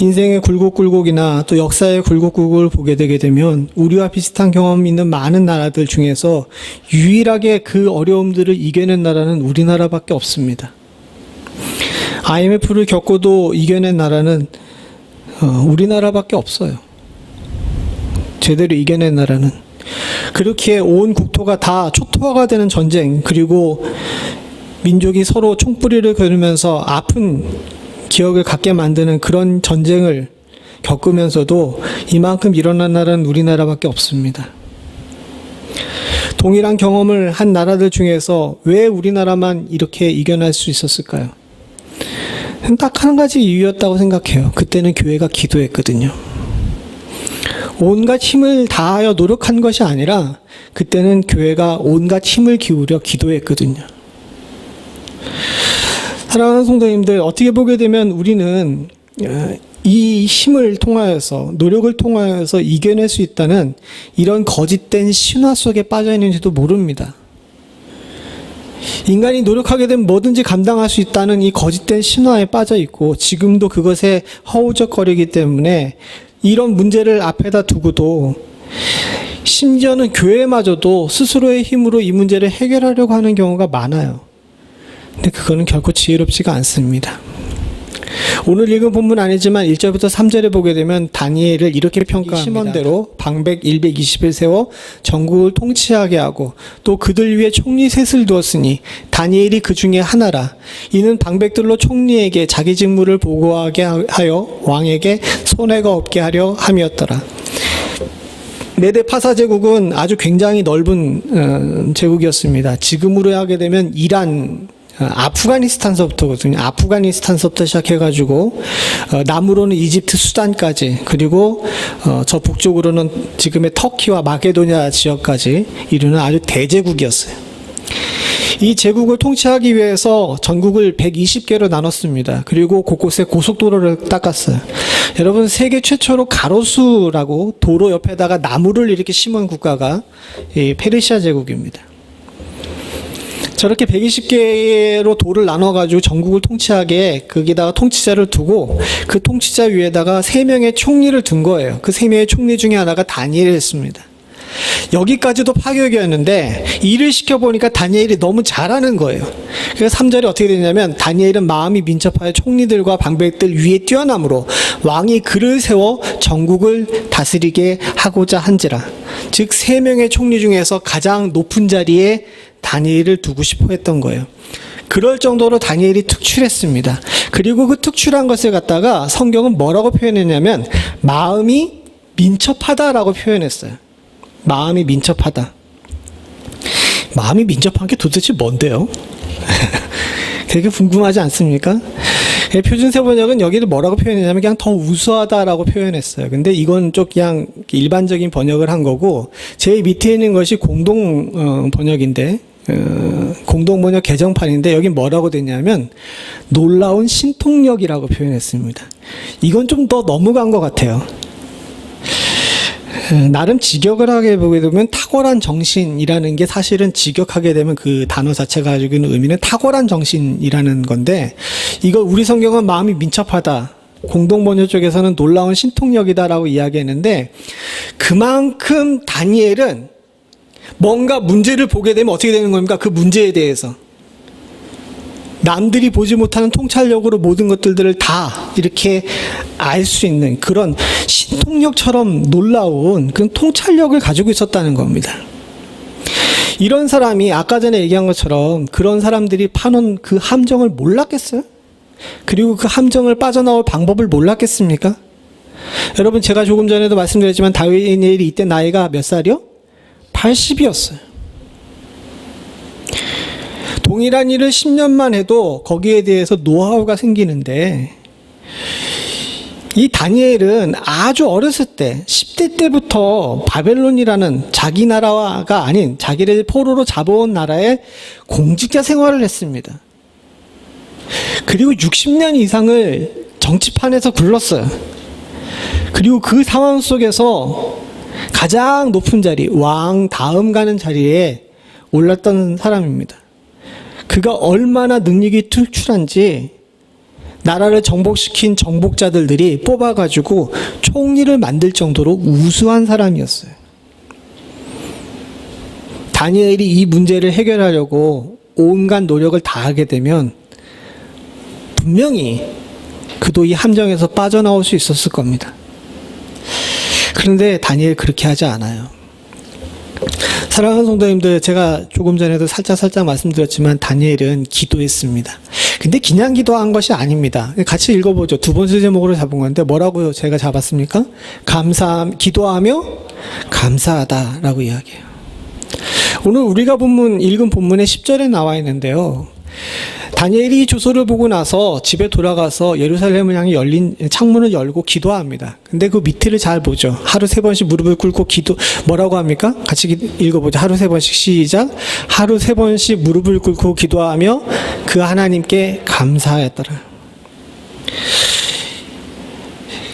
인생의 굴곡굴곡이나 또 역사의 굴곡굴곡을 보게 되게 되면 우리와 비슷한 경험이 있는 많은 나라들 중에서 유일하게 그 어려움들을 이겨낸 나라는 우리나라밖에 없습니다. IMF를 겪고도 이겨낸 나라는 우리나라밖에 없어요. 제대로 이겨낸 나라는. 그렇게 온 국토가 다 초토화가 되는 전쟁, 그리고 민족이 서로 총뿌리를 겨누면서 아픈 기억을 갖게 만드는 그런 전쟁을 겪으면서도 이만큼 일어난 나라는 우리나라밖에 없습니다. 동일한 경험을 한 나라들 중에서 왜 우리나라만 이렇게 이겨낼 수 있었을까요? 딱 한 가지 이유였다고 생각해요. 그때는 교회가 기도했거든요. 온갖 힘을 다하여 노력한 것이 아니라 그때는 교회가 온갖 힘을 기울여 기도했거든요. 사랑하는 성도님들, 어떻게 보게 되면 우리는 이 힘을 통하여서, 노력을 통하여서 이겨낼 수 있다는 이런 거짓된 신화 속에 빠져 있는지도 모릅니다. 인간이 노력하게 되면 뭐든지 감당할 수 있다는 이 거짓된 신화에 빠져 있고 지금도 그것에 허우적거리기 때문에 이런 문제를 앞에다 두고도 심지어는 교회마저도 스스로의 힘으로 이 문제를 해결하려고 하는 경우가 많아요. 근데 그거는 결코 지혜롭지가 않습니다. 오늘 읽은 본문 아니지만 1절부터 3절에 보게 되면 다니엘을 이렇게 평가합니다. 심원대로 방백 120을 세워 전국을 통치하게 하고 또 그들 위에 총리 셋을 두었으니 다니엘이 그 중에 하나라. 이는 방백들로 총리에게 자기 직무를 보고하게 하여 왕에게 손해가 없게 하려 함이었더라. 메데 파사 제국은 아주 굉장히 넓은 제국이었습니다. 지금으로 하게 되면 이란, 아프가니스탄서부터거든요. 아프가니스탄서부터 시작해가지고 남으로는 이집트, 수단까지, 그리고 저 북쪽으로는 지금의 터키와 마게도냐 지역까지 이르는 아주 대제국이었어요. 이 제국을 통치하기 위해서 전국을 120개로 나눴습니다. 그리고 곳곳에 고속도로를 닦았어요. 여러분, 세계 최초로 가로수라고 도로 옆에다가 나무를 이렇게 심은 국가가 이 페르시아 제국입니다. 저렇게 120개로 도를 나눠가지고 전국을 통치하게 거기다가 통치자를 두고 그 통치자 위에다가 3명의 총리를 둔 거예요. 그 3명의 총리 중에 하나가 다니엘이었습니다. 여기까지도 파격이었는데 일을 시켜보니까 다니엘이 너무 잘하는 거예요. 그래서 3절에 어떻게 되냐면 다니엘은 마음이 민첩하여 총리들과 방백들 위에 뛰어남으로 왕이 그를 세워 전국을 다스리게 하고자 한지라. 즉 3명의 총리 중에서 가장 높은 자리에 다니엘을 두고 싶어 했던 거예요. 그럴 정도로 다니엘이 특출했습니다. 그리고 그 특출한 것을 갖다가 성경은 뭐라고 표현했냐면 마음이 민첩하다라고 표현했어요. 마음이 민첩하다. 마음이 민첩한 게 도대체 뭔데요? 되게 궁금하지 않습니까? 표준세 번역은 여기를 뭐라고 표현했냐면 그냥 더 우수하다라고 표현했어요. 근데 이건 좀 그냥 일반적인 번역을 한 거고 제 밑에 있는 것이 공동 번역인데 공동 번역 개정판인데 여기 뭐라고 됐냐면 놀라운 신통력이라고 표현했습니다. 이건 좀 더 넘어간 것 같아요. 나름 직역을 하게 보게 되면 탁월한 정신이라는 게 사실은 직역하게 되면 그 단어 자체가 가지고 있는 의미는 탁월한 정신이라는 건데 이걸 우리 성경은 마음이 민첩하다. 공동번역 쪽에서는 놀라운 신통력이다라고 이야기했는데 그만큼 다니엘은 뭔가 문제를 보게 되면 어떻게 되는 겁니까? 그 문제에 대해서 남들이 보지 못하는 통찰력으로 모든 것들을 다 이렇게 알 수 있는 그런 신통력처럼 놀라운 그런 통찰력을 가지고 있었다는 겁니다. 이런 사람이 아까 전에 얘기한 것처럼 그런 사람들이 파놓은 그 함정을 몰랐겠어요? 그리고 그 함정을 빠져나올 방법을 몰랐겠습니까? 여러분, 제가 조금 전에도 말씀드렸지만 다니엘이 이때 나이가 몇 살이요? 80이었어요. 동일한 일을 10년만 해도 거기에 대해서 노하우가 생기는데 이 다니엘은 아주 어렸을 때 10대 때부터 바벨론이라는 자기 나라가 아닌 자기를 포로로 잡아온 나라의 공직자 생활을 했습니다. 그리고 60년 이상을 정치판에서 굴렀어요. 그리고 그 상황 속에서 가장 높은 자리, 왕 다음 가는 자리에 올랐던 사람입니다. 그가 얼마나 능력이 특출한지 나라를 정복시킨 정복자들이 뽑아가지고 총리를 만들 정도로 우수한 사람이었어요. 다니엘이 이 문제를 해결하려고 온갖 노력을 다하게 되면 분명히 그도 이 함정에서 빠져나올 수 있었을 겁니다. 그런데 다니엘 그렇게 하지 않아요. 사랑하는 성도님들, 제가 조금 전에도 살짝 말씀드렸지만 다니엘은 기도했습니다. 근데 그냥 기도한 것이 아닙니다. 같이 읽어보죠. 두 번째 제목으로 잡은 건데 뭐라고 제가 잡았습니까? 기도하며 감사하다라고 이야기해요. 오늘 우리가 읽은 본문의 10절에 나와 있는데요. 다니엘이 조서를 보고 나서 집에 돌아가서 예루살렘을 향해 열린 창문을 열고 기도합니다. 근데 그 밑에를 잘 보죠. 하루 3번씩 무릎을 꿇고 뭐라고 합니까? 같이 읽어보죠. 하루 3번씩 시작. 하루 3번씩 무릎을 꿇고 기도하며 그 하나님께 감사하였더라.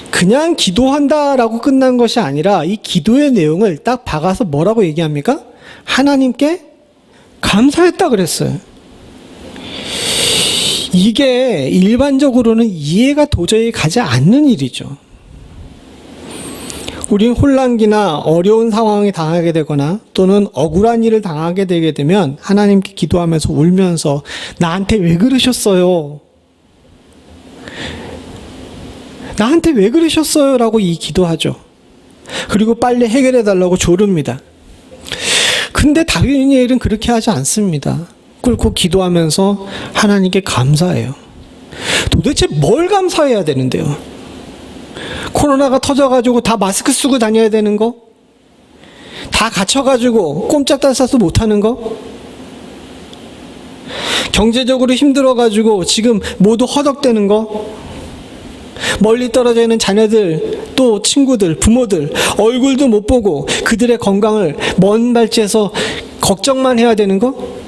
그냥 기도한다라고 끝난 것이 아니라 이 기도의 내용을 딱 박아서 뭐라고 얘기합니까? 하나님께 감사했다 그랬어요. 이게 일반적으로는 이해가 도저히 가지 않는 일이죠. 우린 혼란기나 어려운 상황에 당하게 되거나 또는 억울한 일을 당하게 되게 되면 하나님께 기도하면서 울면서 나한테 왜 그러셨어요? 나한테 왜 그러셨어요? 라고 이 기도하죠. 그리고 빨리 해결해 달라고 조릅니다. 근데 다니엘은 그렇게 하지 않습니다. 꿇고 기도하면서 하나님께 감사해요. 도대체 뭘 감사해야 되는데요? 코로나가 터져가지고 다 마스크 쓰고 다녀야 되는 거? 다 갇혀가지고 꼼짝달싹도 못하는 거? 경제적으로 힘들어가지고 지금 모두 허덕대는 거? 멀리 떨어져 있는 자녀들, 또 친구들, 부모들 얼굴도 못 보고 그들의 건강을 먼 발치해서 걱정만 해야 되는 거?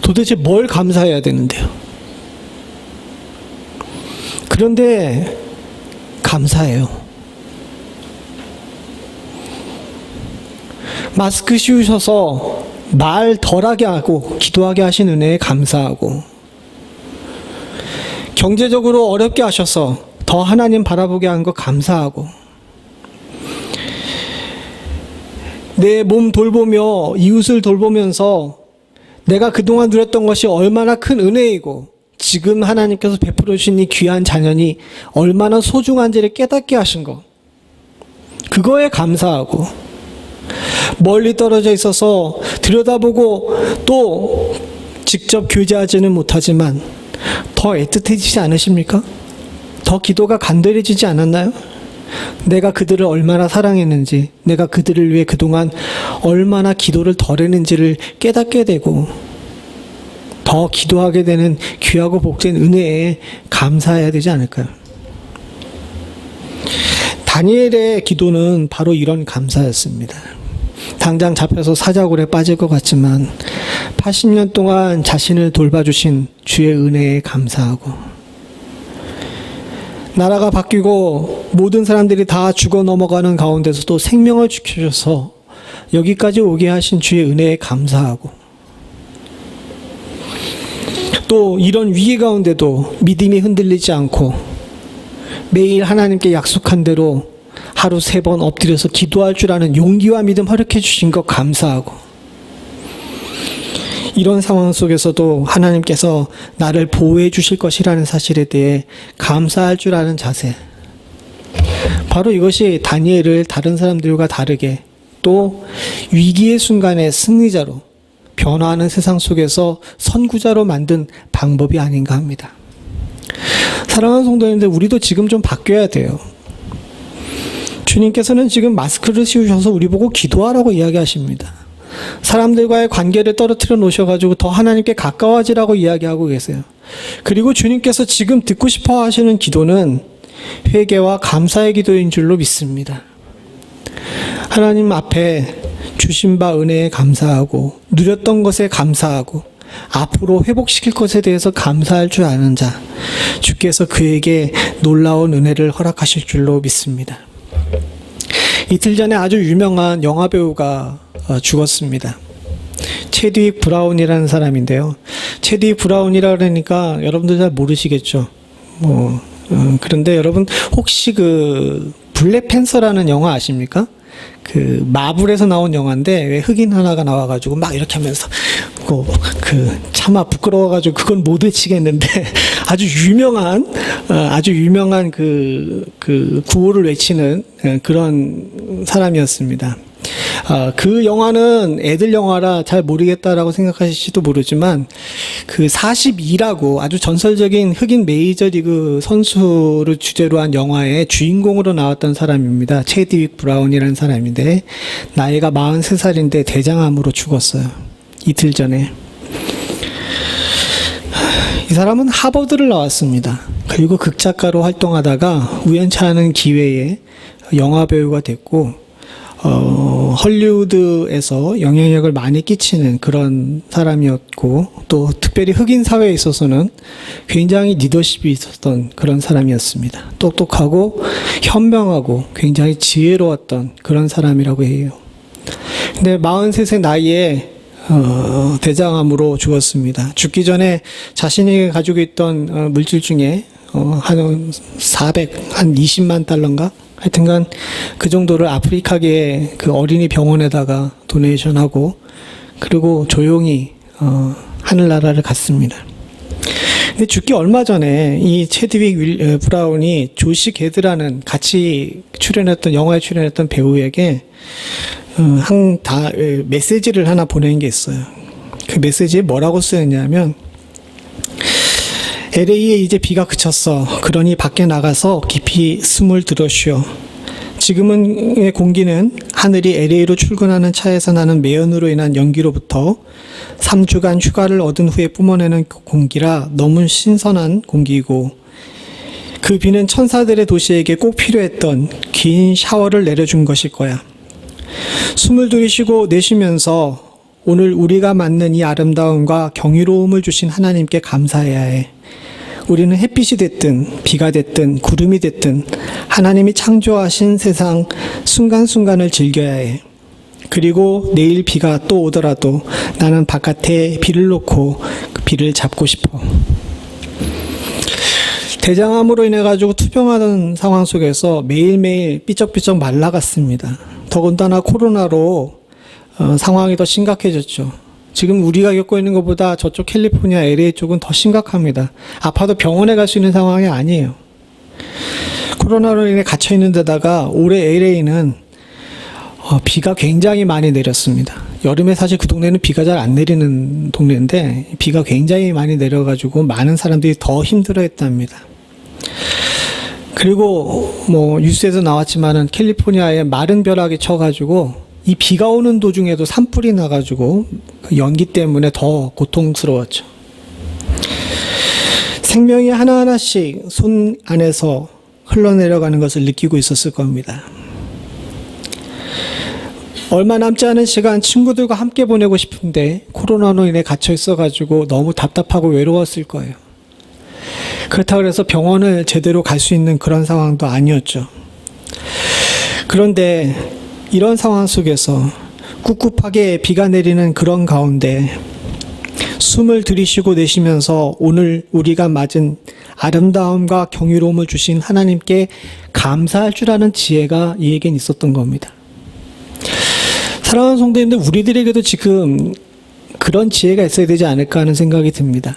도대체 뭘 감사해야 되는데요? 그런데 감사해요. 마스크 씌우셔서 말 덜하게 하고 기도하게 하신 은혜에 감사하고, 경제적으로 어렵게 하셔서 더 하나님 바라보게 한 거 감사하고, 내 몸 돌보며 이웃을 돌보면서 내가 그동안 누렸던 것이 얼마나 큰 은혜이고 지금 하나님께서 베풀어 주신 이 귀한 자녀니 얼마나 소중한지를 깨닫게 하신 것, 그거에 감사하고, 멀리 떨어져 있어서 들여다보고 또 직접 교제하지는 못하지만 더 애틋해지지 않으십니까? 더 기도가 간절해지지 않았나요? 내가 그들을 얼마나 사랑했는지, 내가 그들을 위해 그동안 얼마나 기도를 덜 했는지를 깨닫게 되고 더 기도하게 되는 귀하고 복된 은혜에 감사해야 되지 않을까요? 다니엘의 기도는 바로 이런 감사였습니다. 당장 잡혀서 사자굴에 빠질 것 같지만 80년 동안 자신을 돌봐주신 주의 은혜에 감사하고, 나라가 바뀌고 모든 사람들이 다 죽어 넘어가는 가운데서도 생명을 지켜줘서 여기까지 오게 하신 주의 은혜에 감사하고, 또 이런 위기 가운데도 믿음이 흔들리지 않고 매일 하나님께 약속한 대로 하루 3번 엎드려서 기도할 줄 아는 용기와 믿음 허락해 주신 것 감사하고, 이런 상황 속에서도 하나님께서 나를 보호해 주실 것이라는 사실에 대해 감사할 줄 아는 자세, 바로 이것이 다니엘을 다른 사람들과 다르게 또 위기의 순간에 승리자로, 변화하는 세상 속에서 선구자로 만든 방법이 아닌가 합니다. 사랑하는 성도님들, 우리도 지금 좀 바뀌어야 돼요. 주님께서는 지금 마스크를 씌우셔서 우리 보고 기도하라고 이야기하십니다. 사람들과의 관계를 떨어뜨려 놓으셔가지고 더 하나님께 가까워지라고 이야기하고 계세요. 그리고 주님께서 지금 듣고 싶어 하시는 기도는 회개와 감사의 기도인 줄로 믿습니다. 하나님 앞에 주신 바 은혜에 감사하고, 누렸던 것에 감사하고, 앞으로 회복시킬 것에 대해서 감사할 줄 아는 자, 주께서 그에게 놀라운 은혜를 허락하실 줄로 믿습니다. 이틀 전에 아주 유명한 영화배우가 죽었습니다. 체드윅 브라운이라는 사람인데요. 체드윅 브라운이라 그러니까 여러분들 잘 모르시겠죠. 그런데 여러분 혹시 그 블랙팬서라는 영화 아십니까? 그 마블에서 나온 영화인데 왜 흑인 하나가 나와가지고 막 이렇게 하면서 차마 부끄러워가지고 그건 못 외치겠는데 아주 유명한 그 구호를 외치는 그런 사람이었습니다. 그 영화는 애들 영화라 잘 모르겠다라고 생각하실지도 모르지만 그 42라고 아주 전설적인 흑인 메이저리그 선수를 주제로 한 영화의 주인공으로 나왔던 사람입니다. 체드윅 브라운이라는 사람인데 나이가 43살인데 대장암으로 죽었어요. 이틀 전에. 이 사람은 하버드를 나왔습니다. 그리고 극작가로 활동하다가 우연치 않은 기회에 영화배우가 됐고 헐리우드에서 영향력을 많이 끼치는 그런 사람이었고, 또 특별히 흑인 사회에 있어서는 굉장히 리더십이 있었던 그런 사람이었습니다. 똑똑하고 현명하고 굉장히 지혜로웠던 그런 사람이라고 해요. 근데 43세 나이에 대장암으로 죽었습니다. 죽기 전에 자신이 가지고 있던 물질 중에 한 20만 달러인가? 하여튼간 그 정도를 아프리카계 그 어린이 병원에다가 도네이션하고, 그리고 조용히 하늘나라를 갔습니다. 근데 죽기 얼마 전에 이 체드윅 브라운이 조시 게드라는 같이 영화에 출연했던 배우에게 메시지를 하나 보낸 게 있어요. 그 메시지에 뭐라고 쓰였냐면, LA에 이제 비가 그쳤어. 그러니 밖에 나가서 깊이 숨을 들어쉬어. 지금의 공기는 하늘이 LA로 출근하는 차에서 나는 매연으로 인한 연기로부터 3주간 휴가를 얻은 후에 뿜어내는 공기라 너무 신선한 공기이고, 그 비는 천사들의 도시에게 꼭 필요했던 긴 샤워를 내려준 것일 거야. 숨을 들이쉬고 내쉬면서 오늘 우리가 맞는 이 아름다움과 경이로움을 주신 하나님께 감사해야 해. 우리는 햇빛이 됐든 비가 됐든 구름이 됐든 하나님이 창조하신 세상 순간순간을 즐겨야 해. 그리고 내일 비가 또 오더라도 나는 바깥에 비를 놓고 그 비를 잡고 싶어. 대장암으로 인해 가지고 투병하는 상황 속에서 매일매일 삐쩍삐쩍 말라갔습니다. 더군다나 코로나로 상황이 더 심각해졌죠. 지금 우리가 겪고 있는 것보다 저쪽 캘리포니아 LA 쪽은 더 심각합니다. 아파도 병원에 갈 수 있는 상황이 아니에요. 코로나로 인해 갇혀 있는 데다가 올해 LA는 비가 굉장히 많이 내렸습니다. 여름에 사실 그 동네는 비가 잘 안 내리는 동네인데 비가 굉장히 많이 내려가지고 많은 사람들이 더 힘들어했답니다. 그리고 뭐 뉴스에서 나왔지만은 캘리포니아에 마른 벼락이 쳐가지고 이 비가 오는 도중에도 산불이 나가지고 그 연기 때문에 더 고통스러웠죠. 생명이 하나하나씩 손 안에서 흘러내려가는 것을 느끼고 있었을 겁니다. 얼마 남지 않은 시간 친구들과 함께 보내고 싶은데 코로나로 인해 갇혀 있어가지고 너무 답답하고 외로웠을 거예요. 그렇다고 해서 병원을 제대로 갈 수 있는 그런 상황도 아니었죠. 그런데 이런 상황 속에서 꿉꿉하게 비가 내리는 그런 가운데 숨을 들이쉬고 내쉬면서 오늘 우리가 맞은 아름다움과 경이로움을 주신 하나님께 감사할 줄 아는 지혜가 이에겐 있었던 겁니다. 사랑하는 성도님들, 우리들에게도 지금 그런 지혜가 있어야 되지 않을까 하는 생각이 듭니다.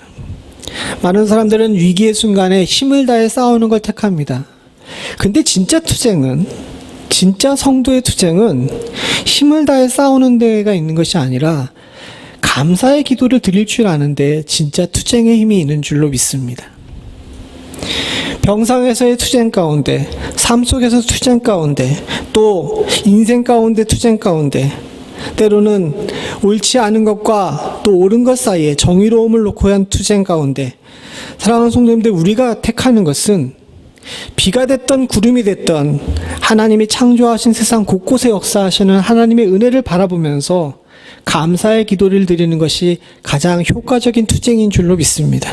많은 사람들은 위기의 순간에 힘을 다해 싸우는 걸 택합니다. 근데 진짜 성도의 투쟁은 힘을 다해 싸우는 데가 있는 것이 아니라 감사의 기도를 드릴 줄 아는데 진짜 투쟁의 힘이 있는 줄로 믿습니다. 병상에서의 투쟁 가운데, 삶 속에서 투쟁 가운데, 또 인생 가운데 투쟁 가운데, 때로는 옳지 않은 것과 또 옳은 것 사이에 정의로움을 놓고 한 투쟁 가운데, 사랑하는 성도님들, 우리가 택하는 것은 비가 됐던 구름이 됐던 하나님이 창조하신 세상 곳곳에 역사하시는 하나님의 은혜를 바라보면서 감사의 기도를 드리는 것이 가장 효과적인 투쟁인 줄로 믿습니다.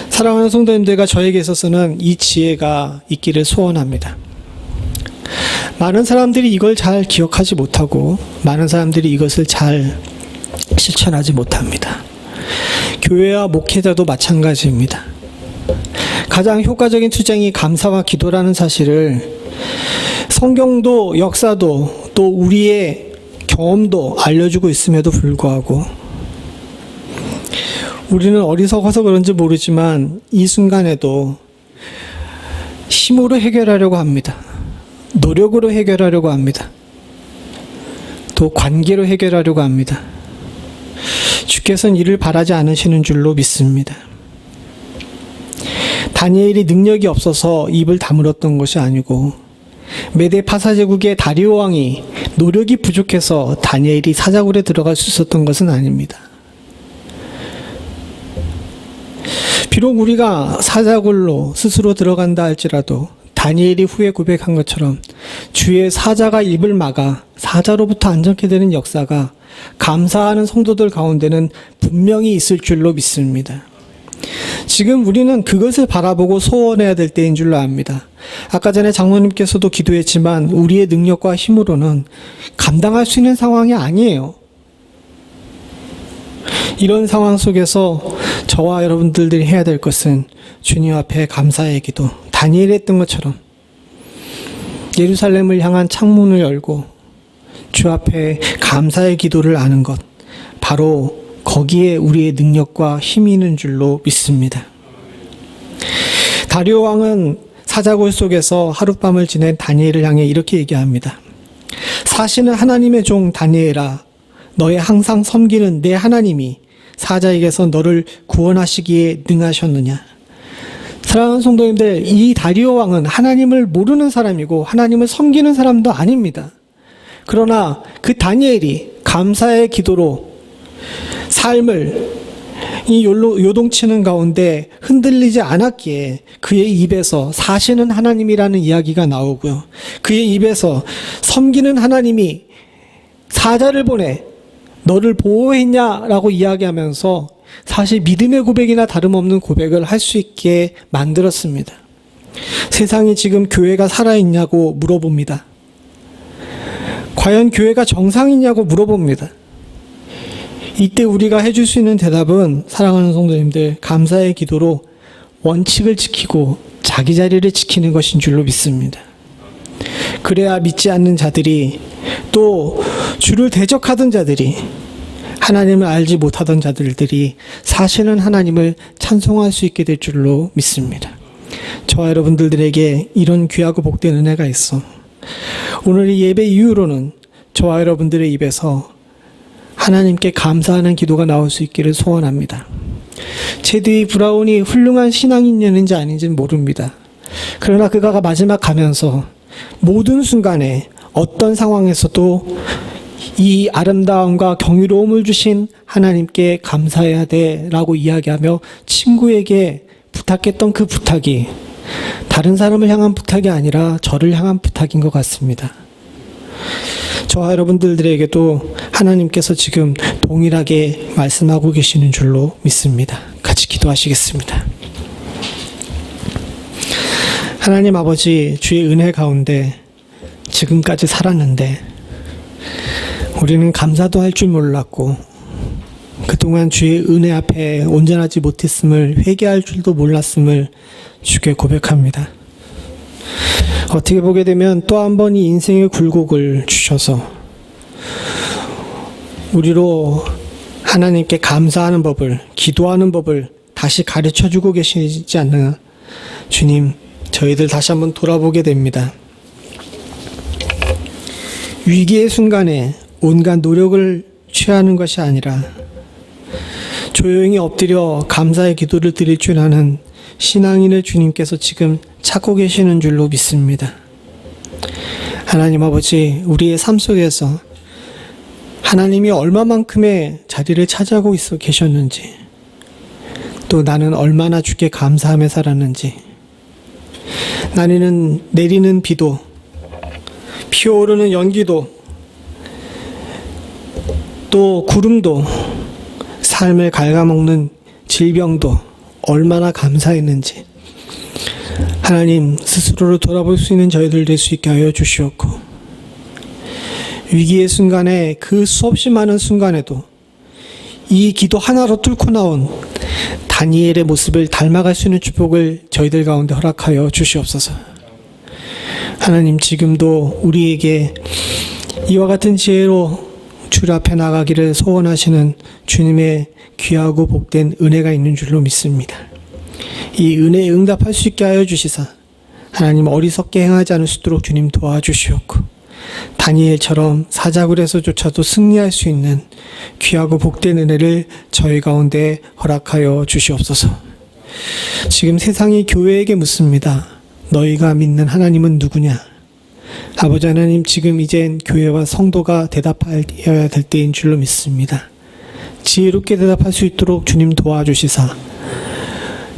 사랑하는 성도님들과 저에게 있어서는 이 지혜가 있기를 소원합니다. 많은 사람들이 이걸 잘 기억하지 못하고 많은 사람들이 이것을 잘 실천하지 못합니다. 교회와 목회자도 마찬가지입니다. 가장 효과적인 투쟁이 감사와 기도라는 사실을 성경도 역사도 또 우리의 경험도 알려주고 있음에도 불구하고 우리는 어리석어서 그런지 모르지만 이 순간에도 힘으로 해결하려고 합니다. 노력으로 해결하려고 합니다. 또 관계로 해결하려고 합니다. 주께서는 이를 바라지 않으시는 줄로 믿습니다. 다니엘이 능력이 없어서 입을 다물었던 것이 아니고 메데 파사 제국의 다리오 왕이 노력이 부족해서 다니엘이 사자굴에 들어갈 수 있었던 것은 아닙니다. 비록 우리가 사자굴로 스스로 들어간다 할지라도 다니엘이 후에 고백한 것처럼 주의 사자가 입을 막아 사자로부터 안전케 되는 역사가 감사하는 성도들 가운데는 분명히 있을 줄로 믿습니다. 지금 우리는 그것을 바라보고 소원해야 될 때인 줄로 압니다. 아까 전에 장로님께서도 기도했지만 우리의 능력과 힘으로는 감당할 수 있는 상황이 아니에요. 이런 상황 속에서 저와 여러분들이 해야 될 것은 주님 앞에 감사의 기도, 다니엘이 했던 것처럼 예루살렘을 향한 창문을 열고 주 앞에 감사의 기도를 하는 것, 바로 거기에 우리의 능력과 힘이 있는 줄로 믿습니다. 다리오 왕은 사자굴 속에서 하룻밤을 지낸 다니엘을 향해 이렇게 얘기합니다. 사시는 하나님의 종 다니엘아, 너의 항상 섬기는 내 하나님이 사자에게서 너를 구원하시기에 능하셨느냐. 사랑하는 성도님들, 이 다리오 왕은 하나님을 모르는 사람이고 하나님을 섬기는 사람도 아닙니다. 그러나 그 다니엘이 감사의 기도로 삶을 이 요동치는 가운데 흔들리지 않았기에 그의 입에서 사시는 하나님이라는 이야기가 나오고요. 그의 입에서 섬기는 하나님이 사자를 보내 너를 보호했냐라고 이야기하면서 사실 믿음의 고백이나 다름없는 고백을 할 수 있게 만들었습니다. 세상이 지금 교회가 살아있냐고 물어봅니다. 과연 교회가 정상이냐고 물어봅니다. 이때 우리가 해줄 수 있는 대답은 사랑하는 성도님들, 감사의 기도로 원칙을 지키고 자기 자리를 지키는 것인 줄로 믿습니다. 그래야 믿지 않는 자들이, 또 주를 대적하던 자들이, 하나님을 알지 못하던 자들이 사실은 하나님을 찬송할 수 있게 될 줄로 믿습니다. 저와 여러분들에게 이런 귀하고 복된 은혜가 있어 오늘 이 예배 이후로는 저와 여러분들의 입에서 하나님께 감사하는 기도가 나올 수 있기를 소원합니다. 제디 브라운이 훌륭한 신앙인이었는지 아닌지는 모릅니다. 그러나 그가 마지막 가면서 모든 순간에 어떤 상황에서도 이 아름다움과 경이로움을 주신 하나님께 감사해야 돼 라고 이야기하며 친구에게 부탁했던 그 부탁이 다른 사람을 향한 부탁이 아니라 저를 향한 부탁인 것 같습니다. 저와 여러분들에게도 하나님께서 지금 동일하게 말씀하고 계시는 줄로 믿습니다. 같이 기도하시겠습니다. 하나님 아버지, 주의 은혜 가운데 지금까지 살았는데 우리는 감사도 할 줄 몰랐고 그동안 주의 은혜 앞에 온전하지 못했음을, 회개할 줄도 몰랐음을 주께 고백합니다. 어떻게 보게 되면 또 한 번 이 인생의 굴곡을 주셔서 우리로 하나님께 감사하는 법을, 기도하는 법을 다시 가르쳐주고 계시지 않나. 주님, 저희들 다시 한번 돌아보게 됩니다. 위기의 순간에 온갖 노력을 취하는 것이 아니라 조용히 엎드려 감사의 기도를 드릴 줄 아는 신앙인을 주님께서 지금 찾고 계시는 줄로 믿습니다. 하나님 아버지, 우리의 삶 속에서 하나님이 얼마만큼의 자리를 차지하고 있어 계셨는지, 또 나는 얼마나 주께 감사하며 살았는지, 나는 내리는 비도, 피어오르는 연기도, 또 구름도, 삶을 갉아먹는 질병도 얼마나 감사했는지 하나님 스스로를 돌아볼 수 있는 저희들 될 수 있게 하여 주시옵고, 위기의 순간에, 그 수없이 많은 순간에도 이 기도 하나로 뚫고 나온 다니엘의 모습을 닮아갈 수 있는 축복을 저희들 가운데 허락하여 주시옵소서. 하나님, 지금도 우리에게 이와 같은 지혜로 주 앞에 나가기를 소원하시는 주님의 귀하고 복된 은혜가 있는 줄로 믿습니다. 이 은혜에 응답할 수 있게 하여 주시사 하나님, 어리석게 행하지 않을 수 있도록 주님 도와주시옵고, 다니엘처럼 사자굴에서조차도 승리할 수 있는 귀하고 복된 은혜를 저희 가운데 허락하여 주시옵소서. 지금 세상이 교회에게 묻습니다. 너희가 믿는 하나님은 누구냐? 아버지 하나님, 지금 이젠 교회와 성도가 대답하여야 될 때인 줄로 믿습니다. 지혜롭게 대답할 수 있도록 주님 도와주시사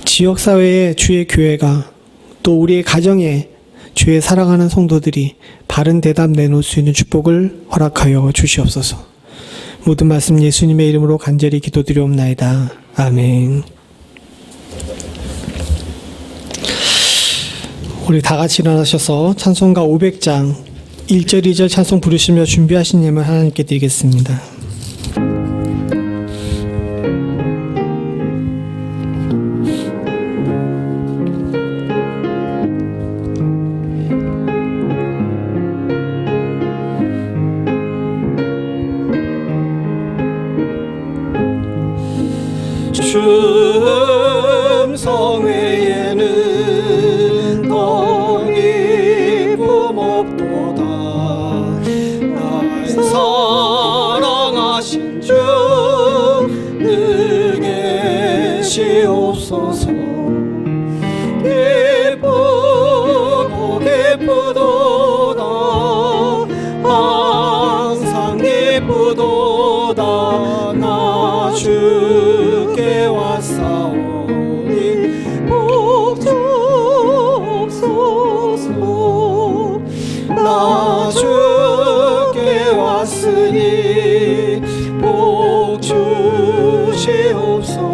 지역사회에 주의 교회가, 또 우리의 가정에 주의 사랑하는 성도들이 바른 대답 내놓을 수 있는 축복을 허락하여 주시옵소서. 모든 말씀 예수님의 이름으로 간절히 기도드리옵나이다. 아멘. 우리 다 같이 일어나셔서 찬송가 500장 1절 2절 찬송 부르시며 준비하신 예물 하나님께 드리겠습니다. 성회에는 더 기쁨 없도다. 날 사랑하신 주 늘 계시옵소서. 기쁘고 기쁘도다. 항상 기쁘도다. 나 주께 왔사오니 복주옵소서. 나 주께 왔으니 복 주시옵소서.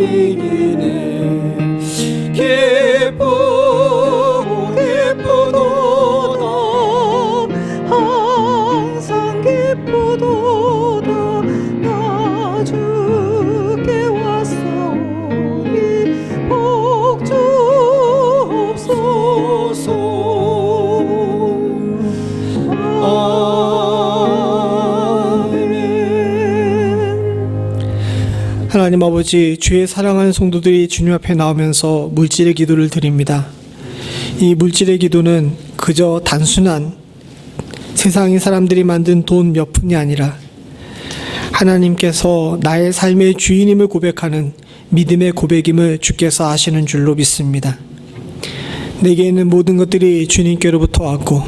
이기네 기쁘고 기쁘도다 항상 기쁘도다 나 주께 왔사오니 복 주옵소서 하나님 아버지, 주의 사랑하는 성도들이 주님 앞에 나오면서 물질의 기도를 드립니다. 이 물질의 기도는 그저 단순한 세상의 사람들이 만든 돈 몇 푼이 아니라 하나님께서 나의 삶의 주인임을 고백하는 믿음의 고백임을 주께서 아시는 줄로 믿습니다. 내게 있는 모든 것들이 주님께로부터 왔고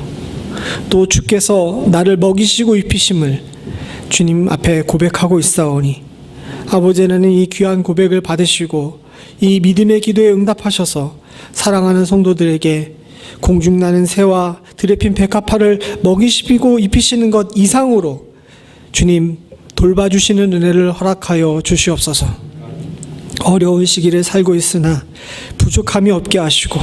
또 주께서 나를 먹이시고 입히심을 주님 앞에 고백하고 있사오니 아버지, 하나님 이 귀한 고백을 받으시고 이 믿음의 기도에 응답하셔서 사랑하는 성도들에게 공중나는 새와 드레핀 백합화를 먹이시고 입히시는 것 이상으로 주님 돌봐주시는 은혜를 허락하여 주시옵소서. 어려운 시기를 살고 있으나 부족함이 없게 하시고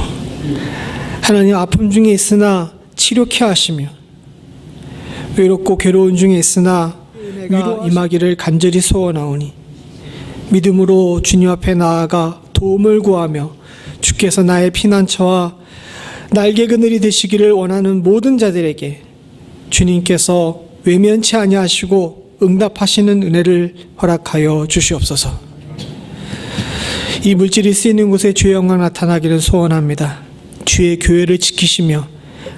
하나님 아픔 중에 있으나 치료케 하시며 외롭고 괴로운 중에 있으나 위로 임하기를 간절히 소원하오니 믿음으로 주님 앞에 나아가 도움을 구하며 주께서 나의 피난처와 날개 그늘이 되시기를 원하는 모든 자들에게 주님께서 외면치 아니하시고 응답하시는 은혜를 허락하여 주시옵소서. 이 물질이 쓰이는 곳에 주의 영광 나타나기를 소원합니다. 주의 교회를 지키시며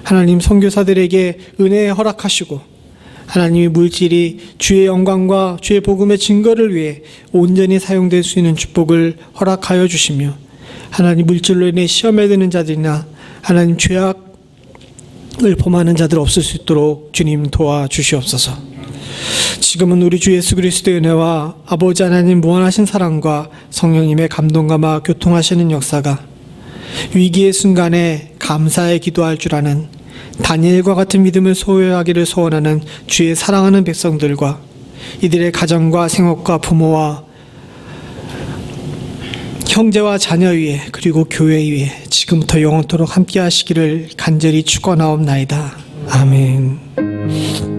하나님 선교사들에게 은혜 허락하시고 하나님의 물질이 주의 영광과 주의 복음의 증거를 위해 온전히 사용될 수 있는 축복을 허락하여 주시며 하나님 물질로 인해 시험에 드는 자들이나 하나님 죄악을 범하는 자들 없을 수 있도록 주님 도와주시옵소서. 지금은 우리 주 예수 그리스도의 은혜와 아버지 하나님 무한하신 사랑과 성령님의 감동감화 교통하시는 역사가 위기의 순간에 감사의 기도할 줄 아는 다니엘과 같은 믿음을 소유하기를 소원하는 주의 사랑하는 백성들과 이들의 가정과 생업과 부모와 형제와 자녀 위에 그리고 교회 위에 지금부터 영원토록 함께 하시기를 간절히 축원하옵나이다. 아멘.